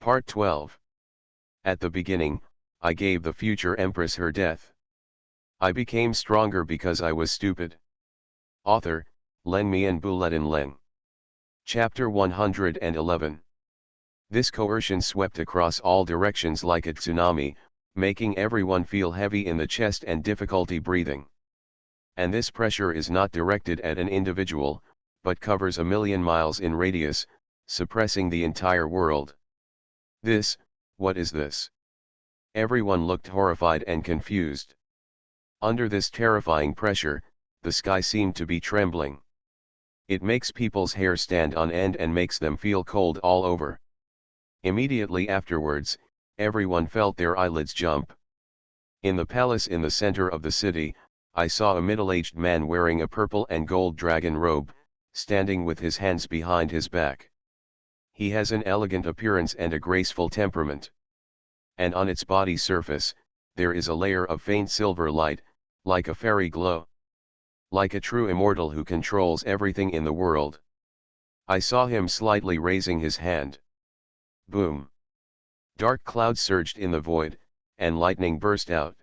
Part 12. At the beginning, I gave the future empress her death. I became stronger because I was stupid. Author, Len Mian Buletin Leng. Chapter 111. This coercion swept across all directions like a tsunami, making everyone feel heavy in the chest and difficulty breathing. And this pressure is not directed at an individual, but covers 1,000,000 miles in radius, suppressing the entire world. What is this? Everyone looked horrified and confused. Under this terrifying pressure, the sky seemed to be trembling. It makes people's hair stand on end and makes them feel cold all over. Immediately afterwards, everyone felt their eyelids jump. In the palace in the center of the city, I saw a middle-aged man wearing a purple and gold dragon robe, standing with his hands behind his back. He has an elegant appearance and a graceful temperament. And on its body surface, there is a layer of faint silver light, like a fairy glow. Like a true immortal who controls everything in the world. I saw him slightly raising his hand. Boom! Dark clouds surged in the void, and lightning burst out.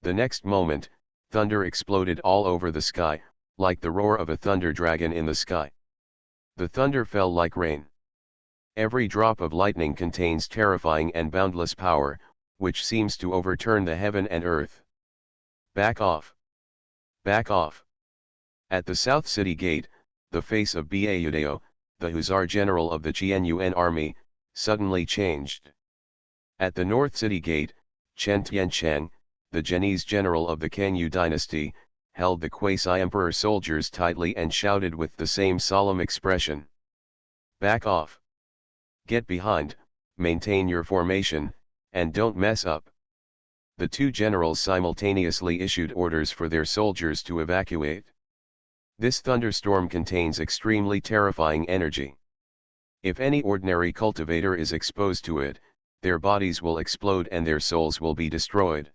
The next moment, thunder exploded all over the sky, like the roar of a thunder dragon in the sky. The thunder fell like rain. Every drop of lightning contains terrifying and boundless power, which seems to overturn the heaven and earth. Back off! Back off! At the South City Gate, the face of Baudao, the Hussar general of the Xuanhuan army, suddenly changed. At the North City Gate, Chen Tianchang, the Chinese general of the Kangyu dynasty, held the quasi-emperor soldiers tightly and shouted with the same solemn expression. Back off! Get behind, maintain your formation, and don't mess up. The two generals simultaneously issued orders for their soldiers to evacuate. This thunderstorm contains extremely terrifying energy. If any ordinary cultivator is exposed to it, their bodies will explode and their souls will be destroyed.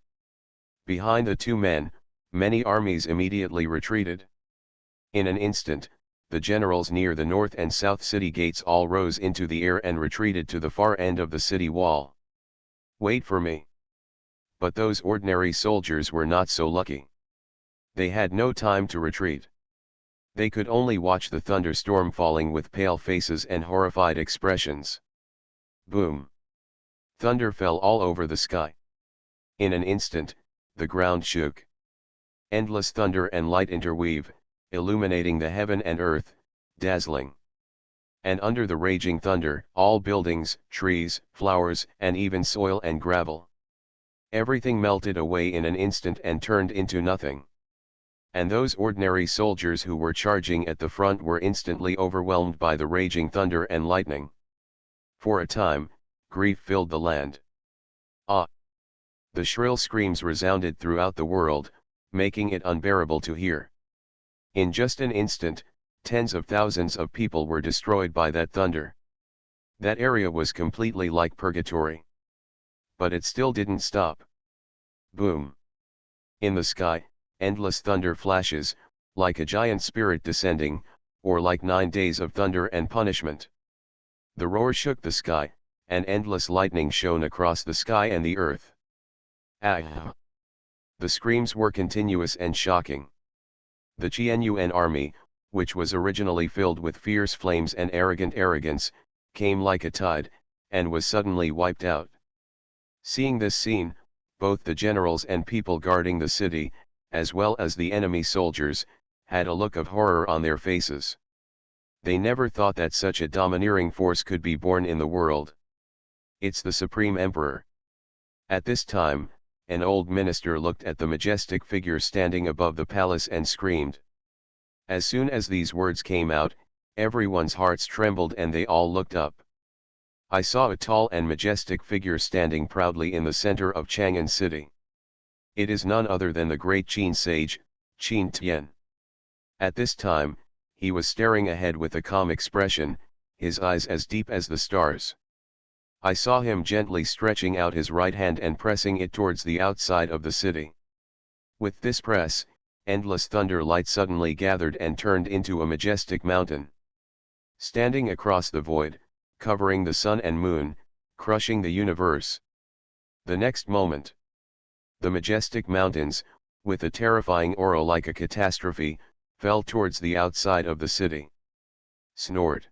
Behind the two men, many armies immediately retreated. In an instant, the generals near the north and south city gates all rose into the air and retreated to the far end of the city wall. Wait for me. But those ordinary soldiers were not so lucky. They had no time to retreat. They could only watch the thunderstorm falling with pale faces and horrified expressions. Boom! Thunder fell all over the sky. In an instant, the ground shook. Endless thunder and light interweave, illuminating the heaven and earth, dazzling. And under the raging thunder, all buildings, trees, flowers, and even soil and gravel. Everything melted away in an instant and turned into nothing. And those ordinary soldiers who were charging at the front were instantly overwhelmed by the raging thunder and lightning. For a time, grief filled the land. Ah! The shrill screams resounded throughout the world, making it unbearable to hear. In just an instant, tens of thousands of people were destroyed by that thunder. That area was completely like purgatory. But it still didn't stop. Boom! In the sky, endless thunder flashes, like a giant spirit descending, or like 9 days of thunder and punishment. The roar shook the sky, and endless lightning shone across the sky and the earth. Ah! The screams were continuous and shocking. The Xuanhuan army, which was originally filled with fierce flames and arrogant arrogance, came like a tide, and was suddenly wiped out. Seeing this scene, both the generals and people guarding the city, as well as the enemy soldiers, had a look of horror on their faces. They never thought that such a domineering force could be born in the world. It's the Supreme Emperor. At this time, an old minister looked at the majestic figure standing above the palace and screamed. As soon as these words came out, everyone's hearts trembled and they all looked up. I saw a tall and majestic figure standing proudly in the center of Chang'an city. It is none other than the great Qin sage, Qin Tian. At this time, he was staring ahead with a calm expression, his eyes as deep as the stars. I saw him gently stretching out his right hand and pressing it towards the outside of the city. With this press, endless thunder light suddenly gathered and turned into a majestic mountain. Standing across the void, covering the sun and moon, crushing the universe. The next moment, the majestic mountains, with a terrifying aura like a catastrophe, fell towards the outside of the city. Snort.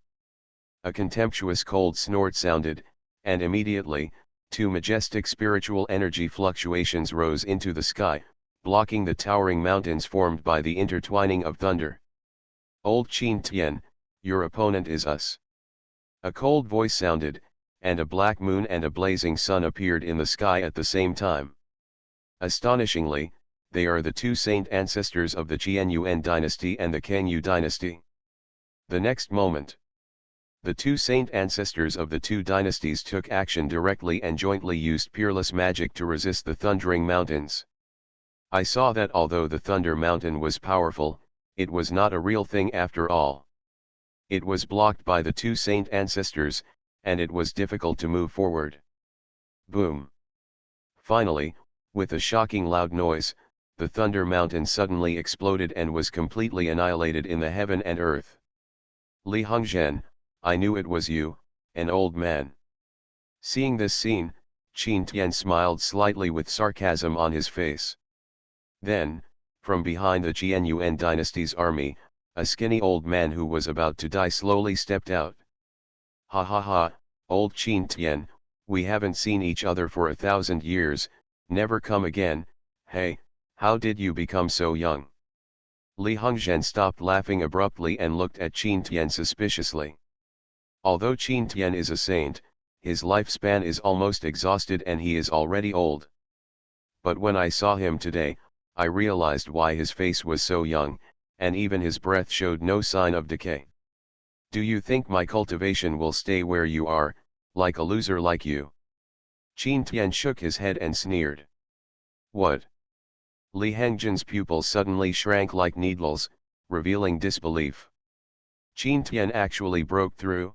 A contemptuous cold snort sounded, and immediately, two majestic spiritual energy fluctuations rose into the sky, blocking the towering mountains formed by the intertwining of thunder. Old Qin Tian, your opponent is us. A cold voice sounded, and a black moon and a blazing sun appeared in the sky at the same time. Astonishingly, they are the two saint ancestors of the Xuanhuan dynasty and the Kangyu dynasty. The next moment, the two saint ancestors of the two dynasties took action directly and jointly used peerless magic to resist the thundering mountains. I saw that although the Thunder Mountain was powerful, it was not a real thing after all. It was blocked by the two saint ancestors, and it was difficult to move forward. Boom! Finally, with a shocking loud noise, the Thunder Mountain suddenly exploded and was completely annihilated in the heaven and earth. Li Hongzhen, I knew it was you, an old man. Seeing this scene, Qin Tian smiled slightly with sarcasm on his face. Then, from behind the Xuanhuan dynasty's army, a skinny old man who was about to die slowly stepped out. Ha ha ha, old Qin Tian, we haven't seen each other for 1,000 years, never come again. Hey, how did you become so young? Li Hongzhen stopped laughing abruptly and looked at Qin Tian suspiciously. Although Qin Tian is a saint, his lifespan is almost exhausted and he is already old. But when I saw him today, I realized why his face was so young, and even his breath showed no sign of decay. Do you think my cultivation will stay where you are, like a loser like you? Qin Tian shook his head and sneered. What? Li Hongzhen's pupils suddenly shrank like needles, revealing disbelief. Qin Tian actually broke through?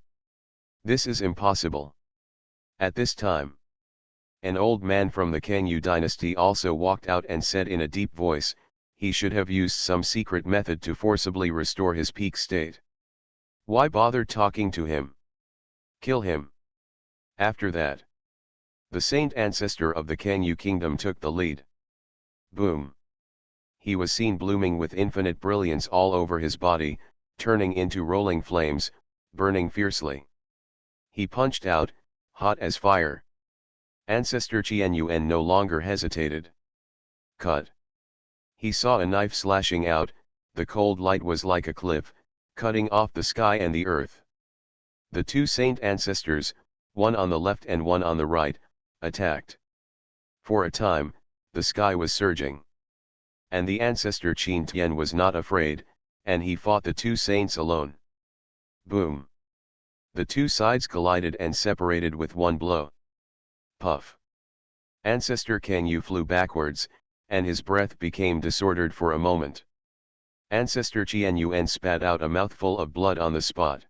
This is impossible. At this time, an old man from the Kangyu dynasty also walked out and said in a deep voice, he should have used some secret method to forcibly restore his peak state. Why bother talking to him? Kill him. After that, the saint ancestor of the Kangyu kingdom took the lead. Boom! He was seen blooming with infinite brilliance all over his body, turning into rolling flames, burning fiercely. He punched out, hot as fire. Ancestor Xuanhuan no longer hesitated. Cut. He saw a knife slashing out, the cold light was like a cliff, cutting off the sky and the earth. The two saint ancestors, one on the left and one on the right, attacked. For a time, the sky was surging. And the ancestor Qin Tian was not afraid, and he fought the two saints alone. Boom! The two sides collided and separated with one blow. Puff! Ancestor Kangyu flew backwards, and his breath became disordered for a moment. Ancestor Xuanhuan spat out a mouthful of blood on the spot.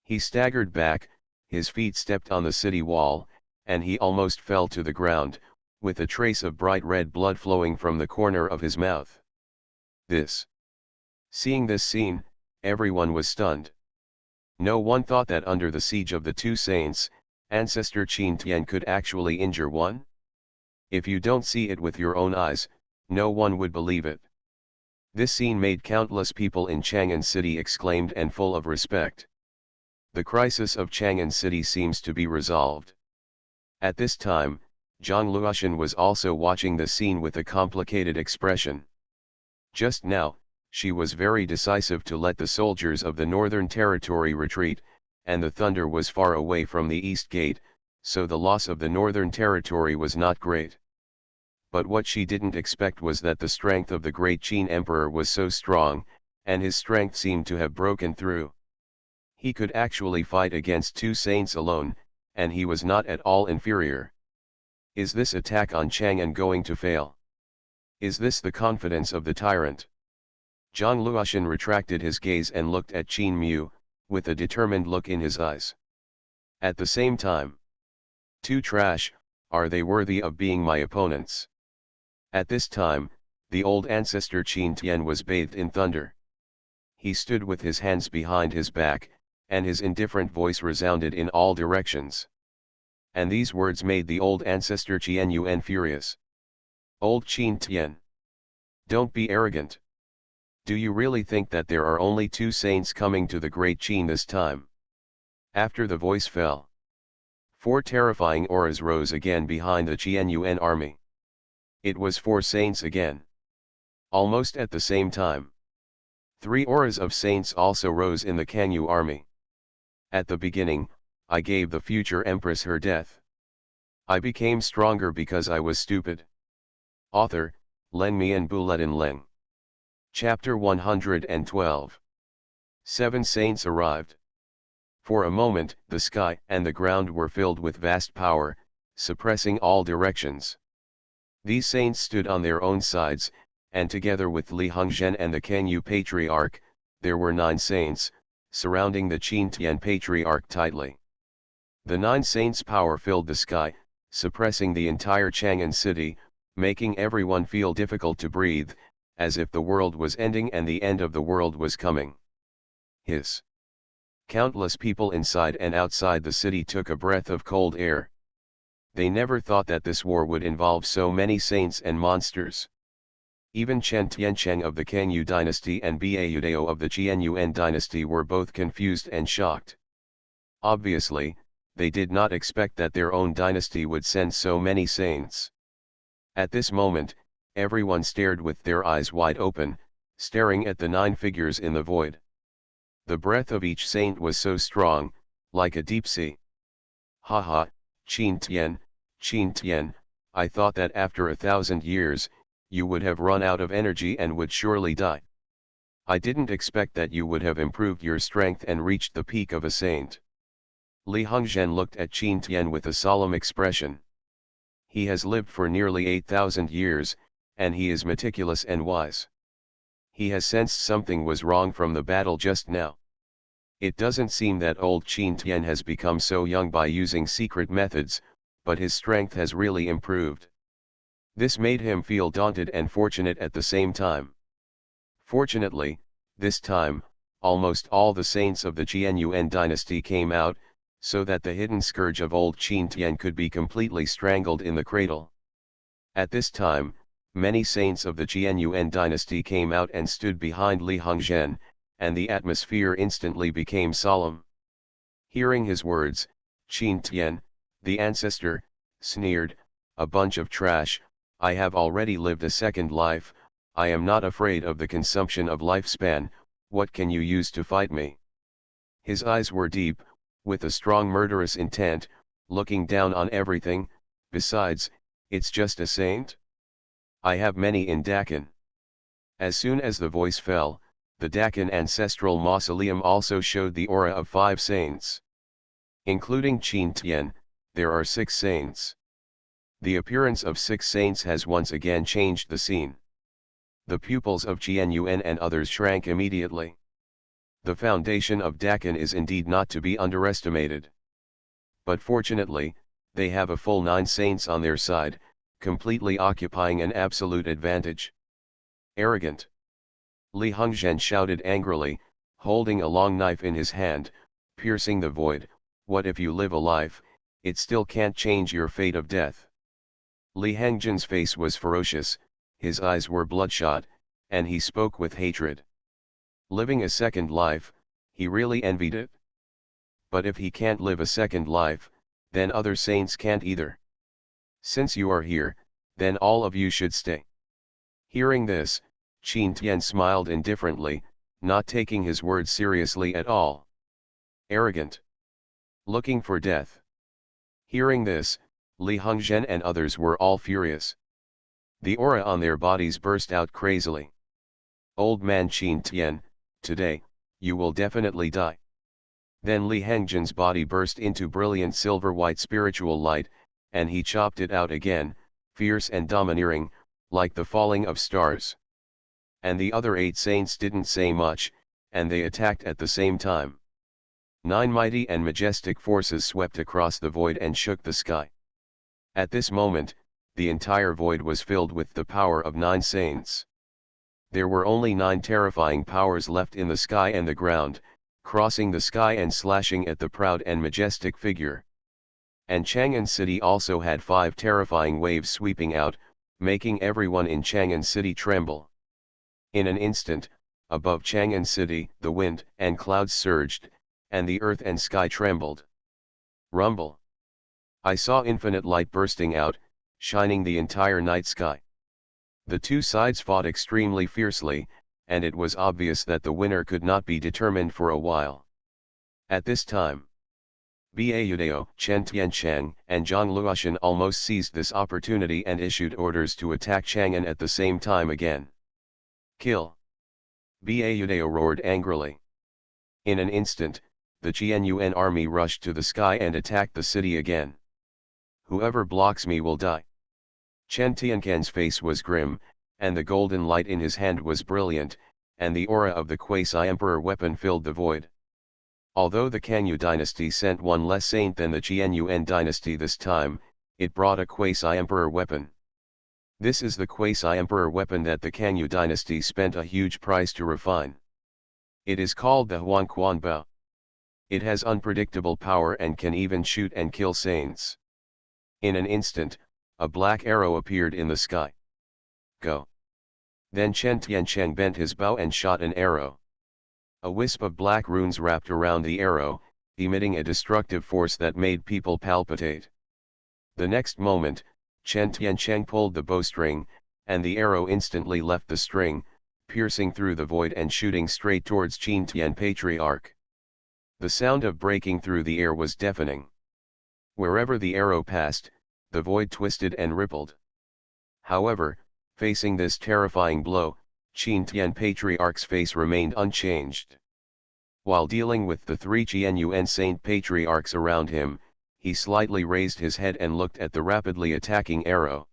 He staggered back, his feet stepped on the city wall, and he almost fell to the ground, with a trace of bright red blood flowing from the corner of his mouth. Seeing this scene, everyone was stunned. No one thought that under the siege of the two saints, Ancestor Qin Tian could actually injure one? If you don't see it with your own eyes, no one would believe it. This scene made countless people in Chang'an City exclaimed and full of respect. The crisis of Chang'an City seems to be resolved. At this time, Zhang Luoshan was also watching the scene with a complicated expression. Just now, she was very decisive to let the soldiers of the Northern Territory retreat, and the thunder was far away from the East Gate, so the loss of the Northern Territory was not great. But what she didn't expect was that the strength of the great Qin Emperor was so strong, and his strength seemed to have broken through. He could actually fight against two saints alone, and he was not at all inferior. Is this attack on Chang'an going to fail? Is this the confidence of the tyrant? Zhang Luoshan retracted his gaze and looked at Qin Mu, with a determined look in his eyes. At the same time, too trash, are they worthy of being my opponents? At this time, the old ancestor Qin Tian was bathed in thunder. He stood with his hands behind his back, and his indifferent voice resounded in all directions. And these words made the old ancestor Xuanhuan furious. Old Qin Tian. Don't be arrogant. Do you really think that there are only 2 saints coming to the Great Qin this time? After the voice fell, 4 terrifying auras rose again behind the Xuanhuan army. It was 4 saints again. Almost at the same time, 3 auras of saints also rose in the Kangyu army. At the beginning, I gave the future empress her death. I became stronger because I was stupid. Author, Len Mian Buletin Leng. Chapter 112. 7 saints arrived. For a moment, the sky and the ground were filled with vast power, suppressing all directions. These saints stood on their own sides, and together with Li Hongzhen and the Kangyu Patriarch, there were 9 saints, surrounding the Qin Tian Patriarch tightly. The 9 saints' power filled the sky, suppressing the entire Chang'an city, making everyone feel difficult to breathe, as if the world was ending and the end of the world was coming. Hiss. Countless people inside and outside the city took a breath of cold air. They never thought that this war would involve so many saints and monsters. Even Chen Tiancheng of the Kangyu dynasty and Baudao of the Qianyuan dynasty were both confused and shocked. Obviously, they did not expect that their own dynasty would send so many saints. At this moment, everyone stared with their eyes wide open, staring at the 9 figures in the void. The breath of each saint was so strong, like a deep sea. Ha ha, Qin Tian, I thought that after 1,000 years, you would have run out of energy and would surely die. I didn't expect that you would have improved your strength and reached the peak of a saint. Li Hongzhen looked at Qin Tian with a solemn expression. He has lived for nearly 8,000 years, and he is meticulous and wise. He has sensed something was wrong from the battle just now. It doesn't seem that old Qin Tian has become so young by using secret methods, but his strength has really improved. This made him feel daunted and fortunate at the same time. Fortunately, this time, almost all the saints of the Qianyuan dynasty came out, so that the hidden scourge of old Qin Tian could be completely strangled in the cradle. At this time, many saints of the Qianyuan dynasty came out and stood behind Li Hongzhen, and the atmosphere instantly became solemn. Hearing his words, Qin Tian, the ancestor, sneered, "A bunch of trash, I have already lived a second life, I am not afraid of the consumption of lifespan, what can you use to fight me?" His eyes were deep, with a strong murderous intent, looking down on everything. Besides, it's just a saint. I have many in Dakan. As soon as the voice fell, the Dakan ancestral mausoleum also showed the aura of 5 saints. Including Qin Tian, there are 6 saints. The appearance of 6 saints has once again changed the scene. The pupils of Qianyuan and others shrank immediately. The foundation of Dakan is indeed not to be underestimated. But fortunately, they have a full 9 saints on their side, completely occupying an absolute advantage. Arrogant! Li Hongzhen shouted angrily, holding a long knife in his hand, piercing the void. What if you live a life, it still can't change your fate of death. Li Hongzhen's face was ferocious, his eyes were bloodshot, and he spoke with hatred. Living a second life, he really envied it. But if he can't live a second life, then other saints can't either. Since you are here, then all of you should stay. Hearing this, Qin Tian smiled indifferently, not taking his words seriously at all. Arrogant! Looking for death. Hearing this, Li Hongzhen and others were all furious. The aura on their bodies burst out crazily. Old man Qin Tian, today, you will definitely die. Then Li Hongzhen's body burst into brilliant silver-white spiritual light, and he chopped it out again, fierce and domineering, like the falling of stars. And the other 8 saints didn't say much, and they attacked at the same time. 9 mighty and majestic forces swept across the void and shook the sky. At this moment, the entire void was filled with the power of 9 saints. There were only 9 terrifying powers left in the sky and the ground, crossing the sky and slashing at the proud and majestic figure. And Chang'an City also had 5 terrifying waves sweeping out, making everyone in Chang'an City tremble. In an instant, above Chang'an City, the wind and clouds surged, and the earth and sky trembled. Rumble. I saw infinite light bursting out, shining the entire night sky. The two sides fought extremely fiercely, and it was obvious that the winner could not be determined for a while. At this time, Baudao, Chen Tianchang, and Zhang Luoshan almost seized this opportunity and issued orders to attack Chang'an at the same time again. Kill! Baudao roared angrily. In an instant, the Xuanhuan army rushed to the sky and attacked the city again. Whoever blocks me will die. Chen Tianquan's face was grim, and the golden light in his hand was brilliant, and the aura of the quasi-emperor weapon filled the void. Although the Kangyu dynasty sent one less saint than the Xuanhuan dynasty this time, it brought a quasi-emperor weapon. This is the quasi-emperor weapon that the Kangyu dynasty spent a huge price to refine. It is called the Xuanhuan Bao. It has unpredictable power and can even shoot and kill saints. In an instant, a black arrow appeared in the sky. Go! Then Chen Tiancheng bent his bow and shot an arrow. A wisp of black runes wrapped around the arrow, emitting a destructive force that made people palpitate. The next moment, Chen Tiancheng pulled the bowstring, and the arrow instantly left the string, piercing through the void and shooting straight towards Qin Tian Patriarch. The sound of breaking through the air was deafening. Wherever the arrow passed, the void twisted and rippled. However, facing this terrifying blow, Qin Tian Patriarch's face remained unchanged. While dealing with the 3 Xuanhuan saint patriarchs around him, he slightly raised his head and looked at the rapidly attacking arrow.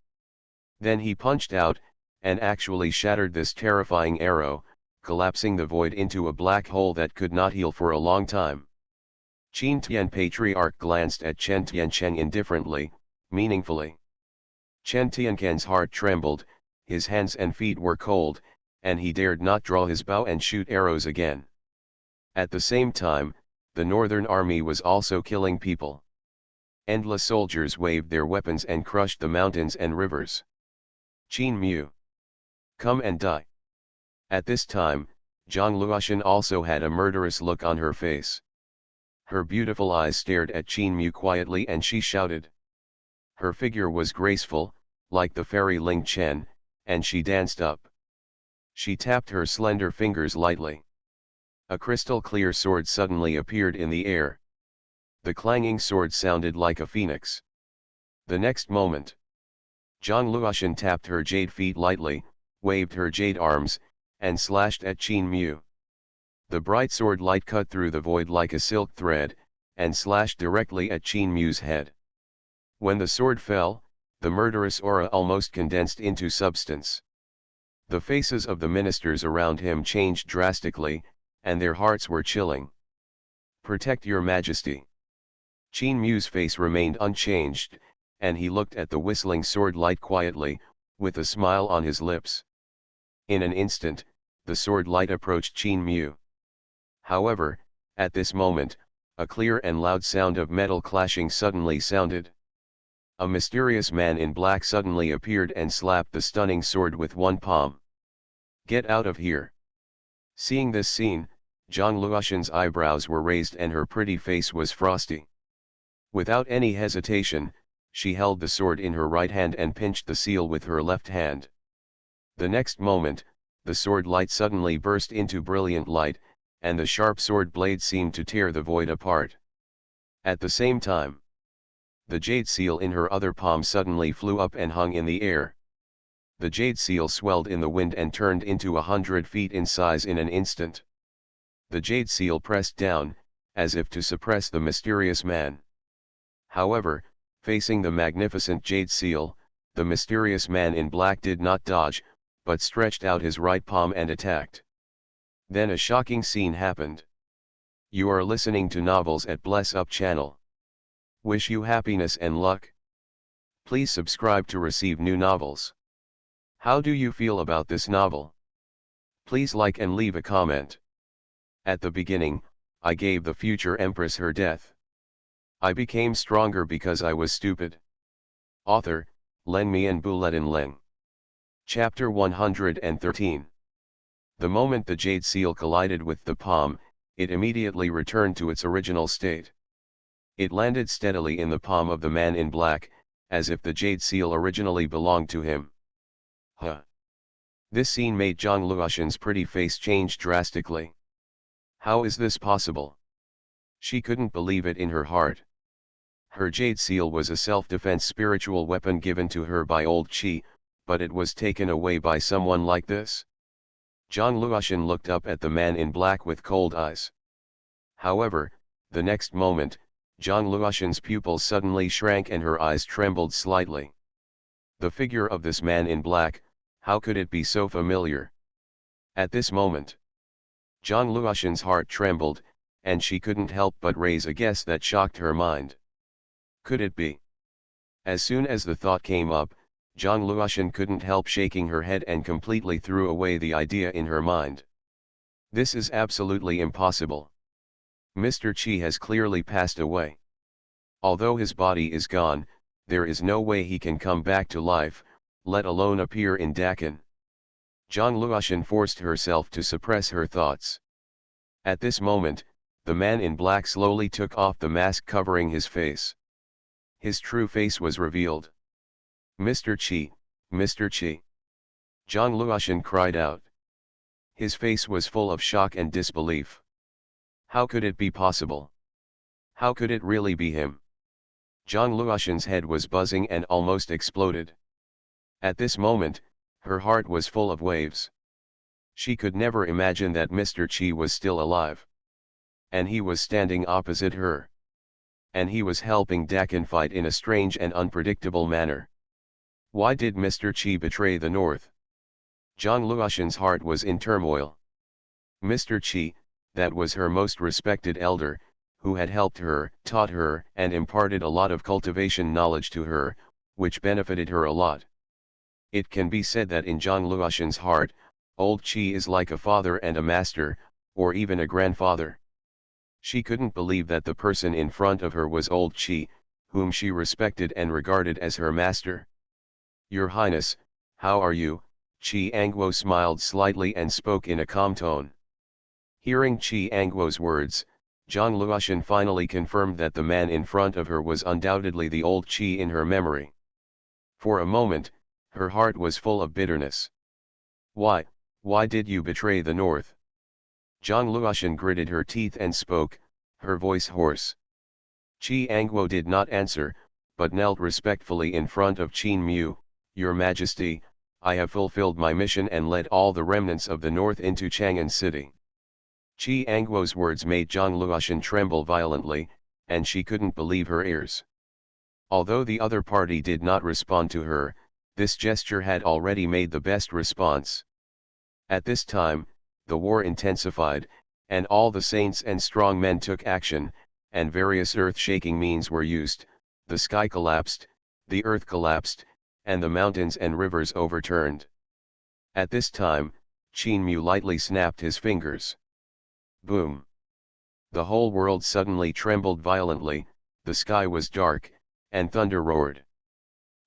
Then he punched out, and actually shattered this terrifying arrow, collapsing the void into a black hole that could not heal for a long time. Qin Tian Patriarch glanced at Chen Tiancheng indifferently, meaningfully. Chen Tianquan's heart trembled, his hands and feet were cold, and he dared not draw his bow and shoot arrows again. At the same time, the northern army was also killing people. Endless soldiers waved their weapons and crushed the mountains and rivers. Qin Mu! Come and die! At this time, Zhang Luoshan also had a murderous look on her face. Her beautiful eyes stared at Qin Mu quietly and she shouted. Her figure was graceful, like the fairy Ling Chen, and she danced up. She tapped her slender fingers lightly. A crystal-clear sword suddenly appeared in the air. The clanging sword sounded like a phoenix. The next moment, Zhang Luoshan tapped her jade feet lightly, waved her jade arms, and slashed at Qin Mu. The bright sword light cut through the void like a silk thread, and slashed directly at Qin Mu's head. When the sword fell, the murderous aura almost condensed into substance. The faces of the ministers around him changed drastically, and their hearts were chilling. Protect your majesty. Qin Mu's face remained unchanged, and he looked at the whistling sword light quietly, with a smile on his lips. In an instant, the sword light approached Qin Mu. However, at this moment, a clear and loud sound of metal clashing suddenly sounded. A mysterious man in black suddenly appeared and slapped the stunning sword with one palm. Get out of here! Seeing this scene, Zhang Luoshan's eyebrows were raised and her pretty face was frosty. Without any hesitation, she held the sword in her right hand and pinched the seal with her left hand. The next moment, the sword light suddenly burst into brilliant light, and the sharp sword blade seemed to tear the void apart. At the same time, the jade seal in her other palm suddenly flew up and hung in the air. The jade seal swelled in the wind and turned into 100 feet in size in an instant. The jade seal pressed down, as if to suppress the mysterious man. However, facing the magnificent jade seal, the mysterious man in black did not dodge, but stretched out his right palm and attacked. Then a shocking scene happened. You are listening to Novels at Bless Up channel. Wish you happiness and luck. Please subscribe to receive new novels. How do you feel about this novel? Please like and leave a comment. At the beginning, I gave the future empress her death. I became stronger because I was stupid. Author, Len Mi and Buletin Leng. Chapter 113. The moment the jade seal collided with the palm, it immediately returned to its original state. It landed steadily in the palm of the man in black, as if the jade seal originally belonged to him. Huh. This scene made Zhang Luoxin's pretty face change drastically. How is this possible? She couldn't believe it in her heart. Her jade seal was a self-defense spiritual weapon given to her by old Qi, but it was taken away by someone like this? Zhang Luoxin looked up at the man in black with cold eyes. However, the next moment, Zhang Luoxin's pupils suddenly shrank and her eyes trembled slightly. The figure of this man in black, how could it be so familiar? At this moment, Zhang Luoxin's heart trembled, and she couldn't help but raise a guess that shocked her mind. Could it be? As soon as the thought came up, Zhang Luoxin couldn't help shaking her head and completely threw away the idea in her mind. This is absolutely impossible. Mr. Qi has clearly passed away. Although his body is gone, there is no way he can come back to life, let alone appear in Dakin. Zhang Luoxin forced herself to suppress her thoughts. At this moment, the man in black slowly took off the mask covering his face. His true face was revealed. Mr. Qi, Mr. Qi. Zhang Luoxin cried out. His face was full of shock and disbelief. How could it be possible? How could it really be him? Zhang Luoxin's head was buzzing and almost exploded. At this moment, her heart was full of waves. She could never imagine that Mr. Qi was still alive. And he was standing opposite her. And he was helping Dakin fight in a strange and unpredictable manner. Why did Mr. Qi betray the North? Zhang Luoxin's heart was in turmoil. Mr. Qi, that was her most respected elder, who had helped her, taught her, and imparted a lot of cultivation knowledge to her, which benefited her a lot. It can be said that in Zhang Luoxin's heart, old Qi is like a father and a master, or even a grandfather. She couldn't believe that the person in front of her was old Qi, whom she respected and regarded as her master. Your Highness, how are you? Qi Angguo smiled slightly and spoke in a calm tone. Hearing Qi Angguo's words, Zhang Luoxin finally confirmed that the man in front of her was undoubtedly the old Qi in her memory. For a moment, her heart was full of bitterness. Why did you betray the North? Zhang Luoxin gritted her teeth and spoke, her voice hoarse. Qi Angguo did not answer, but knelt respectfully in front of Qin Mu. Your Majesty, I have fulfilled my mission and led all the remnants of the North into Chang'an City. Qi Angguo's words made Zhang Luoxin tremble violently, and she couldn't believe her ears. Although the other party did not respond to her, this gesture had already made the best response. At this time, the war intensified, and all the saints and strong men took action, and various earth-shaking means were used. The sky collapsed, the earth collapsed, and the mountains and rivers overturned. At this time, Qin Mu lightly snapped his fingers. Boom! The whole world suddenly trembled violently, the sky was dark, and thunder roared.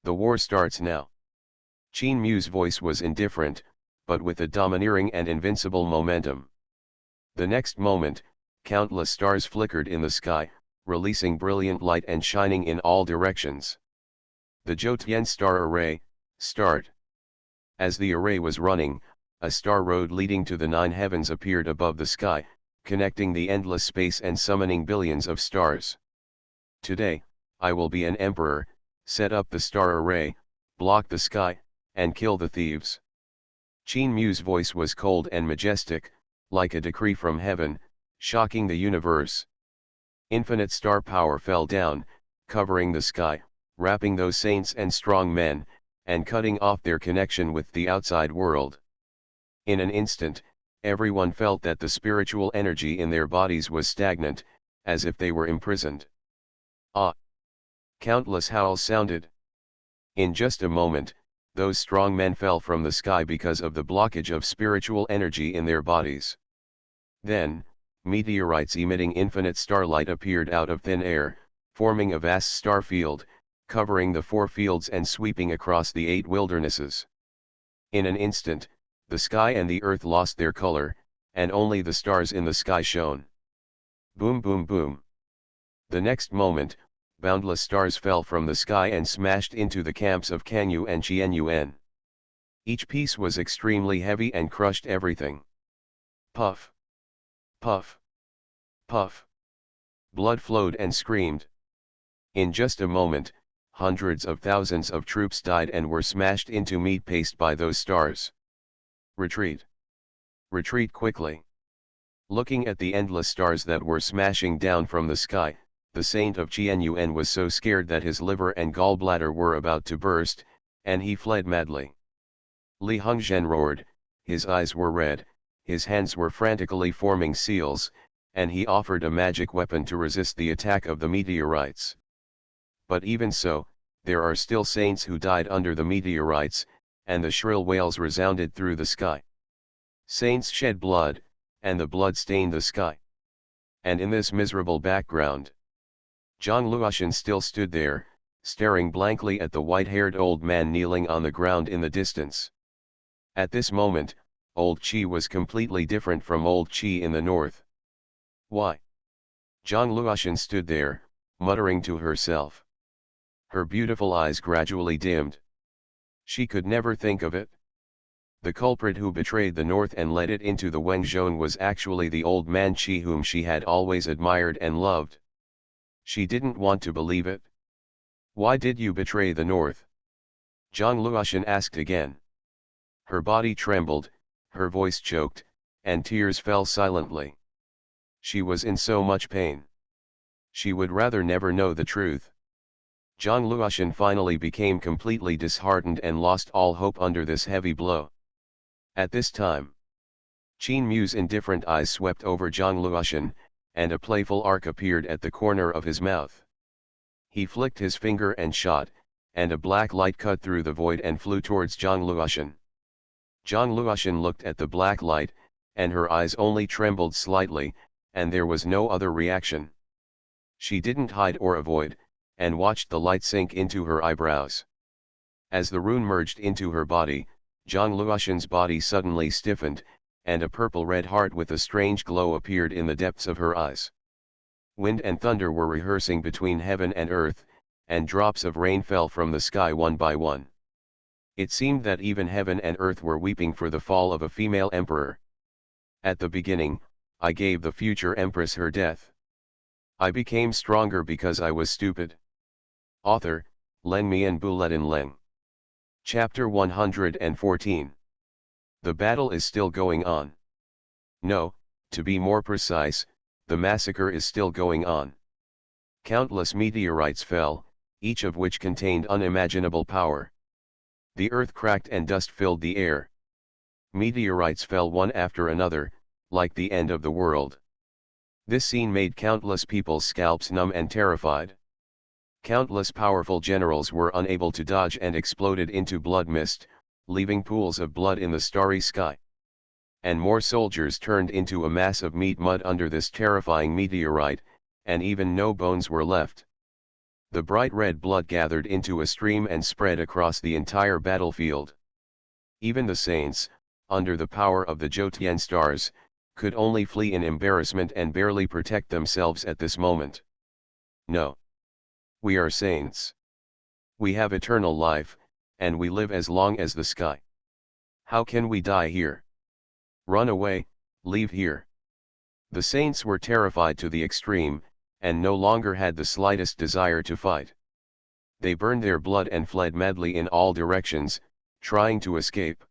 The war starts now. Qin Mu's voice was indifferent, but with a domineering and invincible momentum. The next moment, countless stars flickered in the sky, releasing brilliant light and shining in all directions. The Zhoutian star array, start. As the array was running, a star road leading to the 9 heavens appeared above the sky, connecting the endless space and summoning billions of stars. Today, I will be an emperor, set up the star array, block the sky, and kill the thieves. Qin Mu's voice was cold and majestic, like a decree from heaven, shocking the universe. Infinite star power fell down, covering the sky, wrapping those saints and strong men, and cutting off their connection with the outside world. In an instant, everyone felt that the spiritual energy in their bodies was stagnant, as if they were imprisoned. Ah! Countless howls sounded. In just a moment, those strong men fell from the sky because of the blockage of spiritual energy in their bodies. Then, meteorites emitting infinite starlight appeared out of thin air, forming a vast star field, covering the 4 fields and sweeping across the 8 wildernesses. In an instant, the sky and the earth lost their color, and only the stars in the sky shone. Boom boom boom. The next moment, boundless stars fell from the sky and smashed into the camps of Canyu and Xuanhuan. Each piece was extremely heavy and crushed everything. Puff. Puff. Puff. Blood flowed and screamed. In just a moment, hundreds of thousands of troops died and were smashed into meat paste by those stars. Retreat. Retreat quickly. Looking at the endless stars that were smashing down from the sky, the saint of Xuanhuan was so scared that his liver and gallbladder were about to burst, and he fled madly. Li Hongzhen roared, his eyes were red, his hands were frantically forming seals, and he offered a magic weapon to resist the attack of the meteorites. But even so, there are still saints who died under the meteorites, and the shrill wails resounded through the sky. Saints shed blood, and the blood stained the sky. And in this miserable background, Zhang Luoshan still stood there, staring blankly at the white-haired old man kneeling on the ground in the distance. At this moment, old Qi was completely different from old Qi in the north. Why? Zhang Luoshan stood there, muttering to herself. Her beautiful eyes gradually dimmed. She could never think of it. The culprit who betrayed the north and led it into the Wengzhou was actually the old man Qi whom she had always admired and loved. She didn't want to believe it. Why did you betray the north? Zhang Luoshan asked again. Her body trembled, her voice choked, and tears fell silently. She was in so much pain. She would rather never know the truth. Zhang Luoshan finally became completely disheartened and lost all hope under this heavy blow. At this time, Qin Mu's indifferent eyes swept over Zhang Luoshan, and a playful arc appeared at the corner of his mouth. He flicked his finger and shot, and a black light cut through the void and flew towards Zhang Luoshan. Zhang Luoshan looked at the black light, and her eyes only trembled slightly, and there was no other reaction. She didn't hide or avoid, and watched the light sink into her eyebrows. As the rune merged into her body, Zhang Luoshan's body suddenly stiffened, and a purple-red heart with a strange glow appeared in the depths of her eyes. Wind and thunder were rehearsing between heaven and earth, and drops of rain fell from the sky one by one. It seemed that even heaven and earth were weeping for the fall of a female emperor. At the beginning, I gave the future empress her death. I became stronger because I was stupid. Author, Leng Mian Buletin Leng. Chapter 114. The battle is still going on. No, to be more precise, the massacre is still going on. Countless meteorites fell, each of which contained unimaginable power. The earth cracked and dust filled the air. Meteorites fell one after another, like the end of the world. This scene made countless people's scalps numb and terrified. Countless powerful generals were unable to dodge and exploded into blood mist, leaving pools of blood in the starry sky. And more soldiers turned into a mass of meat mud under this terrifying meteorite, and even no bones were left. The bright red blood gathered into a stream and spread across the entire battlefield. Even the saints, under the power of the Zhoutian stars, could only flee in embarrassment and barely protect themselves at this moment. No. We are saints. We have eternal life, and we live as long as the sky. How can we die here? Run away, leave here. The saints were terrified to the extreme, and no longer had the slightest desire to fight. They burned their blood and fled madly in all directions, trying to escape.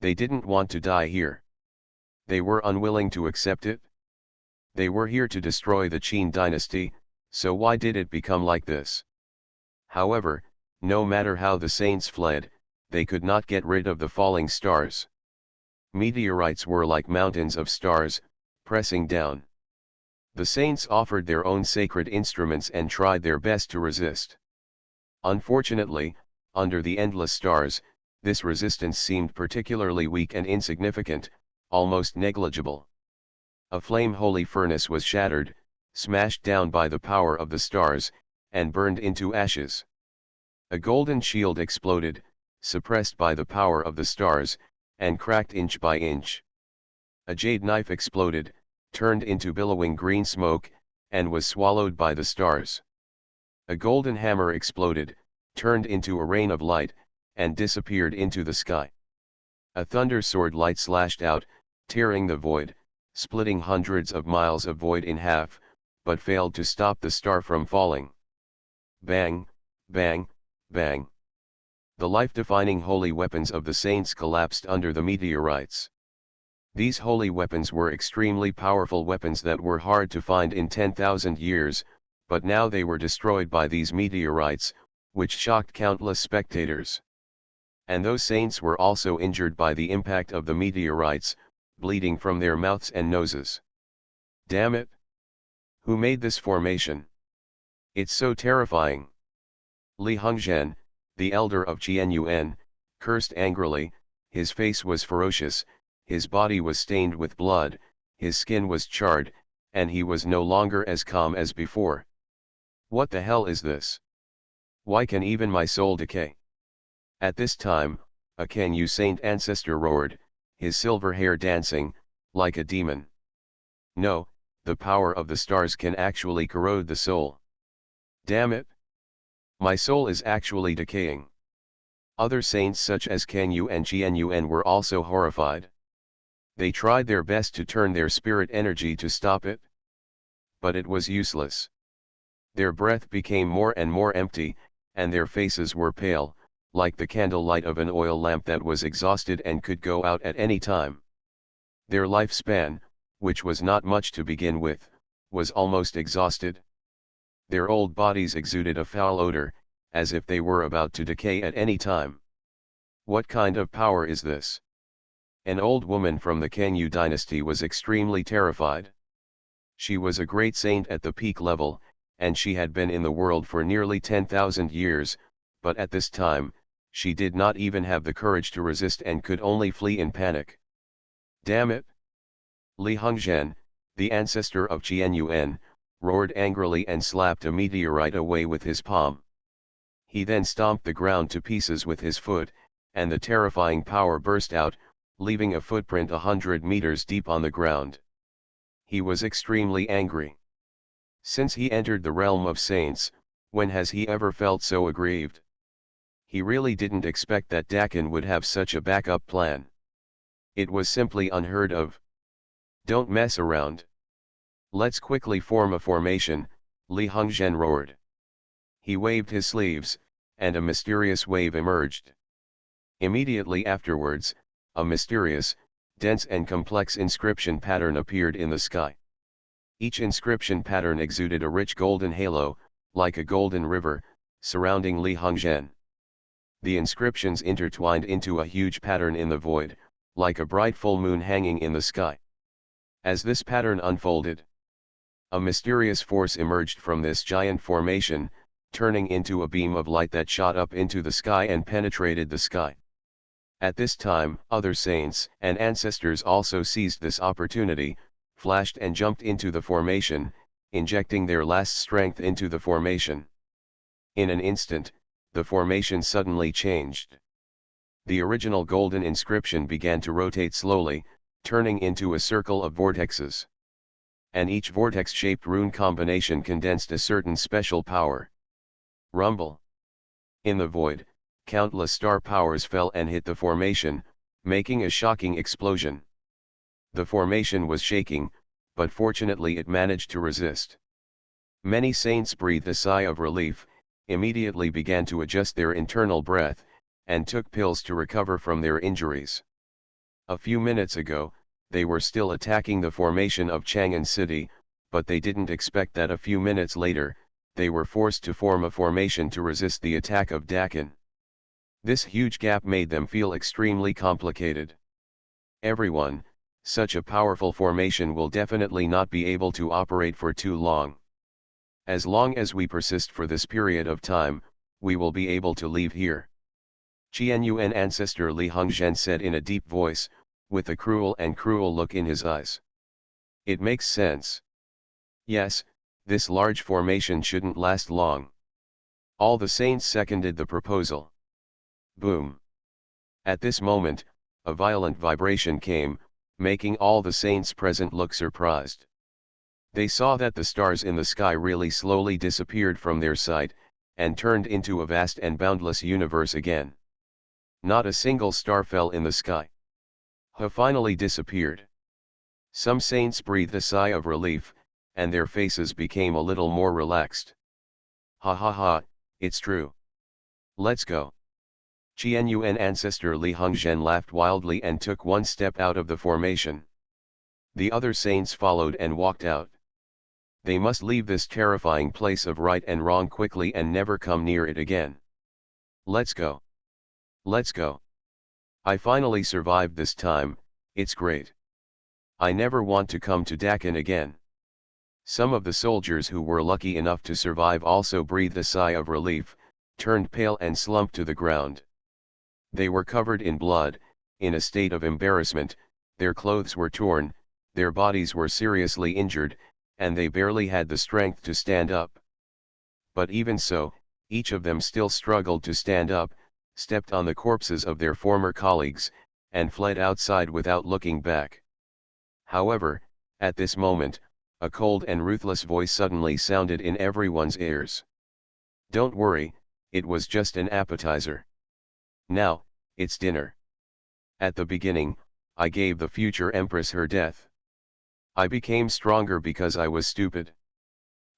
They didn't want to die here. They were unwilling to accept it. They were here to destroy the Qin dynasty, so why did it become like this? However, no matter how the saints fled, they could not get rid of the falling stars. Meteorites were like mountains of stars, pressing down. The saints offered their own sacred instruments and tried their best to resist. Unfortunately, under the endless stars, this resistance seemed particularly weak and insignificant, almost negligible. A flame holy furnace was shattered, smashed down by the power of the stars, and burned into ashes. A golden shield exploded, suppressed by the power of the stars, and cracked inch by inch. A jade knife exploded, turned into billowing green smoke, and was swallowed by the stars. A golden hammer exploded, turned into a rain of light, and disappeared into the sky. A thunder sword light slashed out, tearing the void, splitting hundreds of miles of void in half, but failed to stop the star from falling. Bang, bang, bang. The life-defining holy weapons of the saints collapsed under the meteorites. These holy weapons were extremely powerful weapons that were hard to find in 10,000 years, but now they were destroyed by these meteorites, which shocked countless spectators. And those saints were also injured by the impact of the meteorites, bleeding from their mouths and noses. Damn it! Who made this formation? It's so terrifying. Li Hongzhen, the elder of Xuanhuan, cursed angrily. His face was ferocious, his body was stained with blood, his skin was charred, and he was no longer as calm as before. What the hell is this? Why can even my soul decay? At this time, a Kanyu saint ancestor roared, his silver hair dancing, like a demon. No, the power of the stars can actually corrode the soul. Damn it! My soul is actually decaying. Other saints such as Kanyu and Xuanhuan were also horrified. They tried their best to turn their spirit energy to stop it. But it was useless. Their breath became more and more empty, and their faces were pale, like the candlelight of an oil lamp that was exhausted and could go out at any time. Their lifespan, which was not much to begin with, was almost exhausted. Their old bodies exuded a foul odor, as if they were about to decay at any time. What kind of power is this? An old woman from the Kanyu dynasty was extremely terrified. She was a great saint at the peak level, and she had been in the world for nearly 10,000 years, but at this time, she did not even have the courage to resist and could only flee in panic. Damn it! Li Hongzhen, the ancestor of Xuanhuan, roared angrily and slapped a meteorite away with his palm. He then stomped the ground to pieces with his foot, and the terrifying power burst out, leaving a footprint 100 meters deep on the ground. He was extremely angry. Since he entered the realm of saints, when has he ever felt so aggrieved? He really didn't expect that Dakin would have such a backup plan. It was simply unheard of. Don't mess around. Let's quickly form a formation, Li Hongzhen roared. He waved his sleeves, and a mysterious wave emerged. Immediately afterwards, a mysterious, dense and complex inscription pattern appeared in the sky. Each inscription pattern exuded a rich golden halo, like a golden river, surrounding Li Hongzhen. The inscriptions intertwined into a huge pattern in the void, like a bright full moon hanging in the sky. As this pattern unfolded, a mysterious force emerged from this giant formation, turning into a beam of light that shot up into the sky and penetrated the sky. At this time, other saints and ancestors also seized this opportunity, flashed and jumped into the formation, injecting their last strength into the formation. In an instant, the formation suddenly changed. The original golden inscription began to rotate slowly, turning into a circle of vortexes. And each vortex-shaped rune combination condensed a certain special power. Rumble. In the void, countless star powers fell and hit the formation, making a shocking explosion. The formation was shaking, but fortunately it managed to resist. Many saints breathed a sigh of relief, immediately began to adjust their internal breath, and took pills to recover from their injuries. A few minutes ago, they were still attacking the formation of Chang'an City, but they didn't expect that a few minutes later, they were forced to form a formation to resist the attack of Dakin. This huge gap made them feel extremely complicated. Everyone, such a powerful formation will definitely not be able to operate for too long. As long as we persist for this period of time, we will be able to leave here. Xuanhuan ancestor Li Hongzhen said in a deep voice, with a cruel look in his eyes. It makes sense. Yes, This large formation shouldn't last long. All the saints seconded the proposal. Boom. At this moment, a violent vibration came, making all the saints present look surprised. They saw that the stars in the sky really slowly disappeared from their sight, and turned into a vast and boundless universe again. Not a single star fell in the sky. Ha finally disappeared. Some saints breathed a sigh of relief, and their faces became a little more relaxed. Ha ha ha, it's true. Let's go. Xuanhuan ancestor Li Hongzhen laughed wildly and took one step out of the formation. The other saints followed and walked out. They must leave this terrifying place of right and wrong quickly and never come near it again. Let's go. Let's go. I finally survived this time, it's great. I never want to come to Dakan again. Some of the soldiers who were lucky enough to survive also breathed a sigh of relief, turned pale and slumped to the ground. They were covered in blood, in a state of embarrassment, their clothes were torn, their bodies were seriously injured, and they barely had the strength to stand up. But even so, each of them still struggled to stand up, stepped on the corpses of their former colleagues, and fled outside without looking back. However, at this moment, a cold and ruthless voice suddenly sounded in everyone's ears. Don't worry, it was just an appetizer. Now, it's dinner. At the beginning, I gave the future empress her death. I became stronger because I was stupid.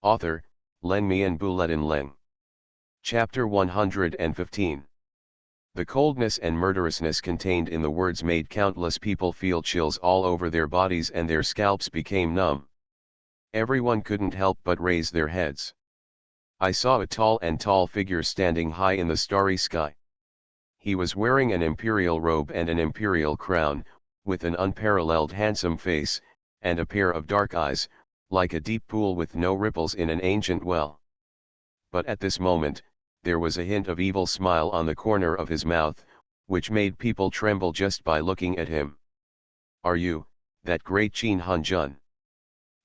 Author, Len Mi and Buletin Leng. Chapter 115. The coldness and murderousness contained in the words made countless people feel chills all over their bodies and their scalps became numb. Everyone couldn't help but raise their heads. I saw a tall figure standing high in the starry sky. He was wearing an imperial robe and an imperial crown, with an unparalleled handsome face, and a pair of dark eyes, like a deep pool with no ripples in an ancient well. But at this moment, there was a hint of evil smile on the corner of his mouth, which made people tremble just by looking at him. Are you, that great Qin Hanjun?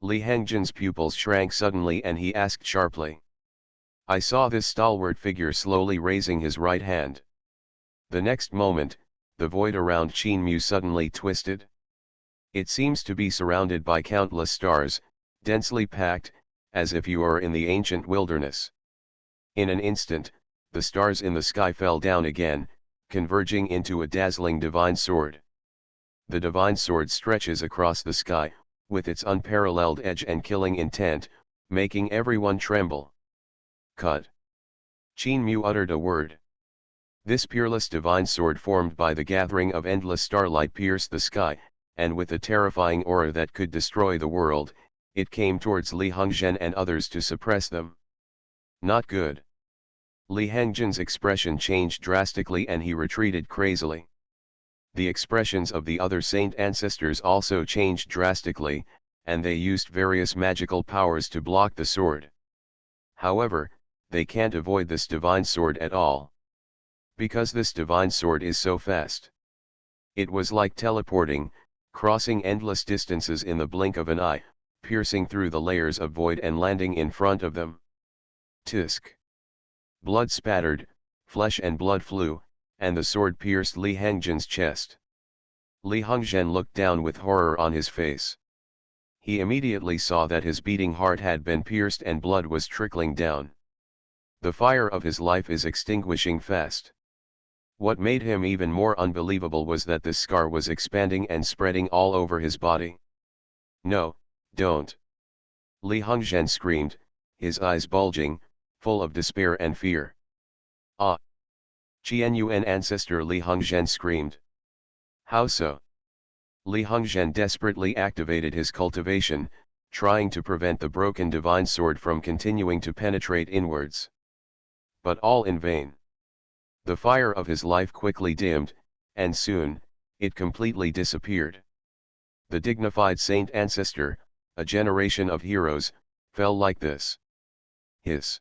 Li Hengzhen's pupils shrank suddenly and he asked sharply. I saw this stalwart figure slowly raising his right hand. The next moment, the void around Qin Mu suddenly twisted. It seems to be surrounded by countless stars, densely packed, as if you were in the ancient wilderness. In an instant, the stars in the sky fell down again, converging into a dazzling divine sword. The divine sword stretches across the sky, with its unparalleled edge and killing intent, making everyone tremble. Cut. Qin Mu uttered a word. This peerless divine sword formed by the gathering of endless starlight pierced the sky, and with a terrifying aura that could destroy the world, it came towards Li Hongzhen and others to suppress them. Not good. Li Hengzhen's expression changed drastically and he retreated crazily. The expressions of the other saint ancestors also changed drastically, and they used various magical powers to block the sword. However, they can't avoid this divine sword at all. Because this divine sword is so fast. It was like teleporting, crossing endless distances in the blink of an eye, piercing through the layers of void and landing in front of them. Tisk. Blood spattered, flesh and blood flew, and the sword pierced Li Hengzhen's chest. Li Hongzhen looked down with horror on his face. He immediately saw that his beating heart had been pierced and blood was trickling down. The fire of his life is extinguishing fast. What made him even more unbelievable was that this scar was expanding and spreading all over his body. No, don't. Li Hongzhen screamed, his eyes bulging, full of despair and fear. Ah! Xuanhuan ancestor Li Hongzhen screamed. How so? Li Hongzhen desperately activated his cultivation, trying to prevent the broken divine sword from continuing to penetrate inwards. But all in vain. The fire of his life quickly dimmed, and soon, it completely disappeared. The dignified saint ancestor, a generation of heroes, fell like this. Hiss.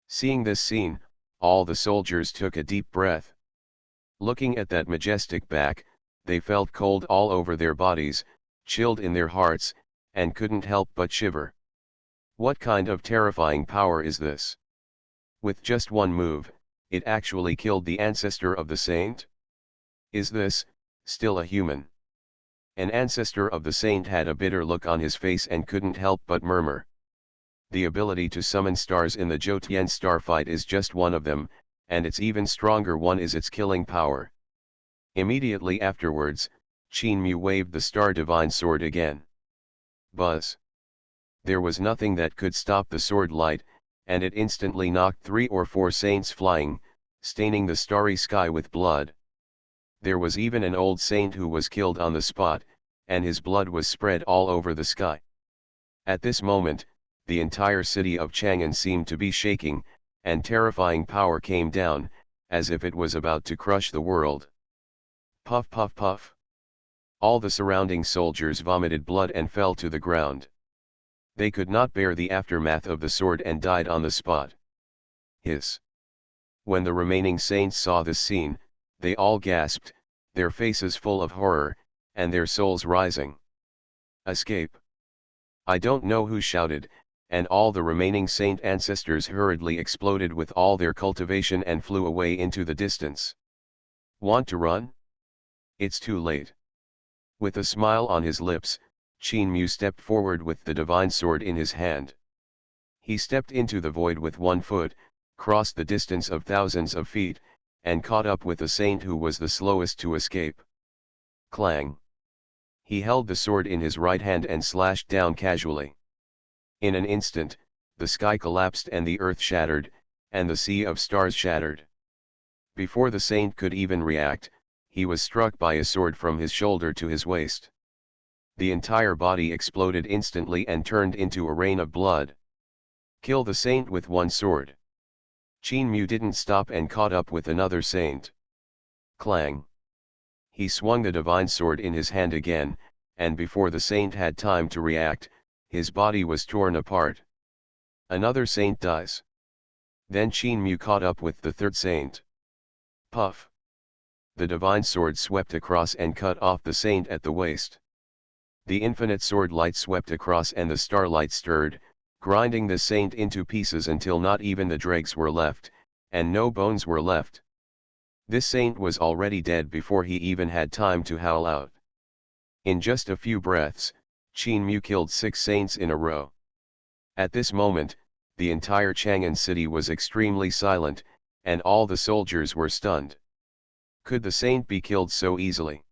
Seeing this scene, all the soldiers took a deep breath. Looking at that majestic back, they felt cold all over their bodies, chilled in their hearts, and couldn't help but shiver. What kind of terrifying power is this? With just one move, it actually killed the ancestor of the saint? Is this, still a human? An ancestor of the saint had a bitter look on his face and couldn't help but murmur. The ability to summon stars in the Jotien starfight is just one of them, and its even stronger one is its killing power. Immediately afterwards, Qin Mu waved the star divine sword again. Buzz. There was nothing that could stop the sword light, and it instantly knocked 3 or 4 saints flying, staining the starry sky with blood. There was even an old saint who was killed on the spot, and his blood was spread all over the sky. At this moment, the entire city of Chang'an seemed to be shaking, and terrifying power came down, as if it was about to crush the world. Puff puff puff. All the surrounding soldiers vomited blood and fell to the ground. They could not bear the aftermath of the sword and died on the spot. Hiss. When the remaining saints saw this scene, they all gasped, their faces full of horror, and their souls rising. Escape. I don't know who shouted, and all the remaining saint ancestors hurriedly exploded with all their cultivation and flew away into the distance. Want to run? It's too late. With a smile on his lips, Qin Mu stepped forward with the divine sword in his hand. He stepped into the void with one foot, crossed the distance of thousands of feet, and caught up with the saint who was the slowest to escape. Clang. He held the sword in his right hand and slashed down casually. In an instant, the sky collapsed and the earth shattered, and the sea of stars shattered. Before the saint could even react, he was struck by a sword from his shoulder to his waist. The entire body exploded instantly and turned into a rain of blood. Kill the saint with one sword. Qin Mu didn't stop and caught up with another saint. Clang. He swung the divine sword in his hand again, and before the saint had time to react, his body was torn apart. Another saint dies. Then Qin Mu caught up with the third saint. Puff. The divine sword swept across and cut off the saint at the waist. The infinite sword light swept across and the starlight stirred, grinding the saint into pieces until not even the dregs were left, and no bones were left. This saint was already dead before he even had time to howl out. In just a few breaths, Qin Mu killed 6 saints in a row. At this moment, the entire Chang'an city was extremely silent, and all the soldiers were stunned. Could the saint be killed so easily?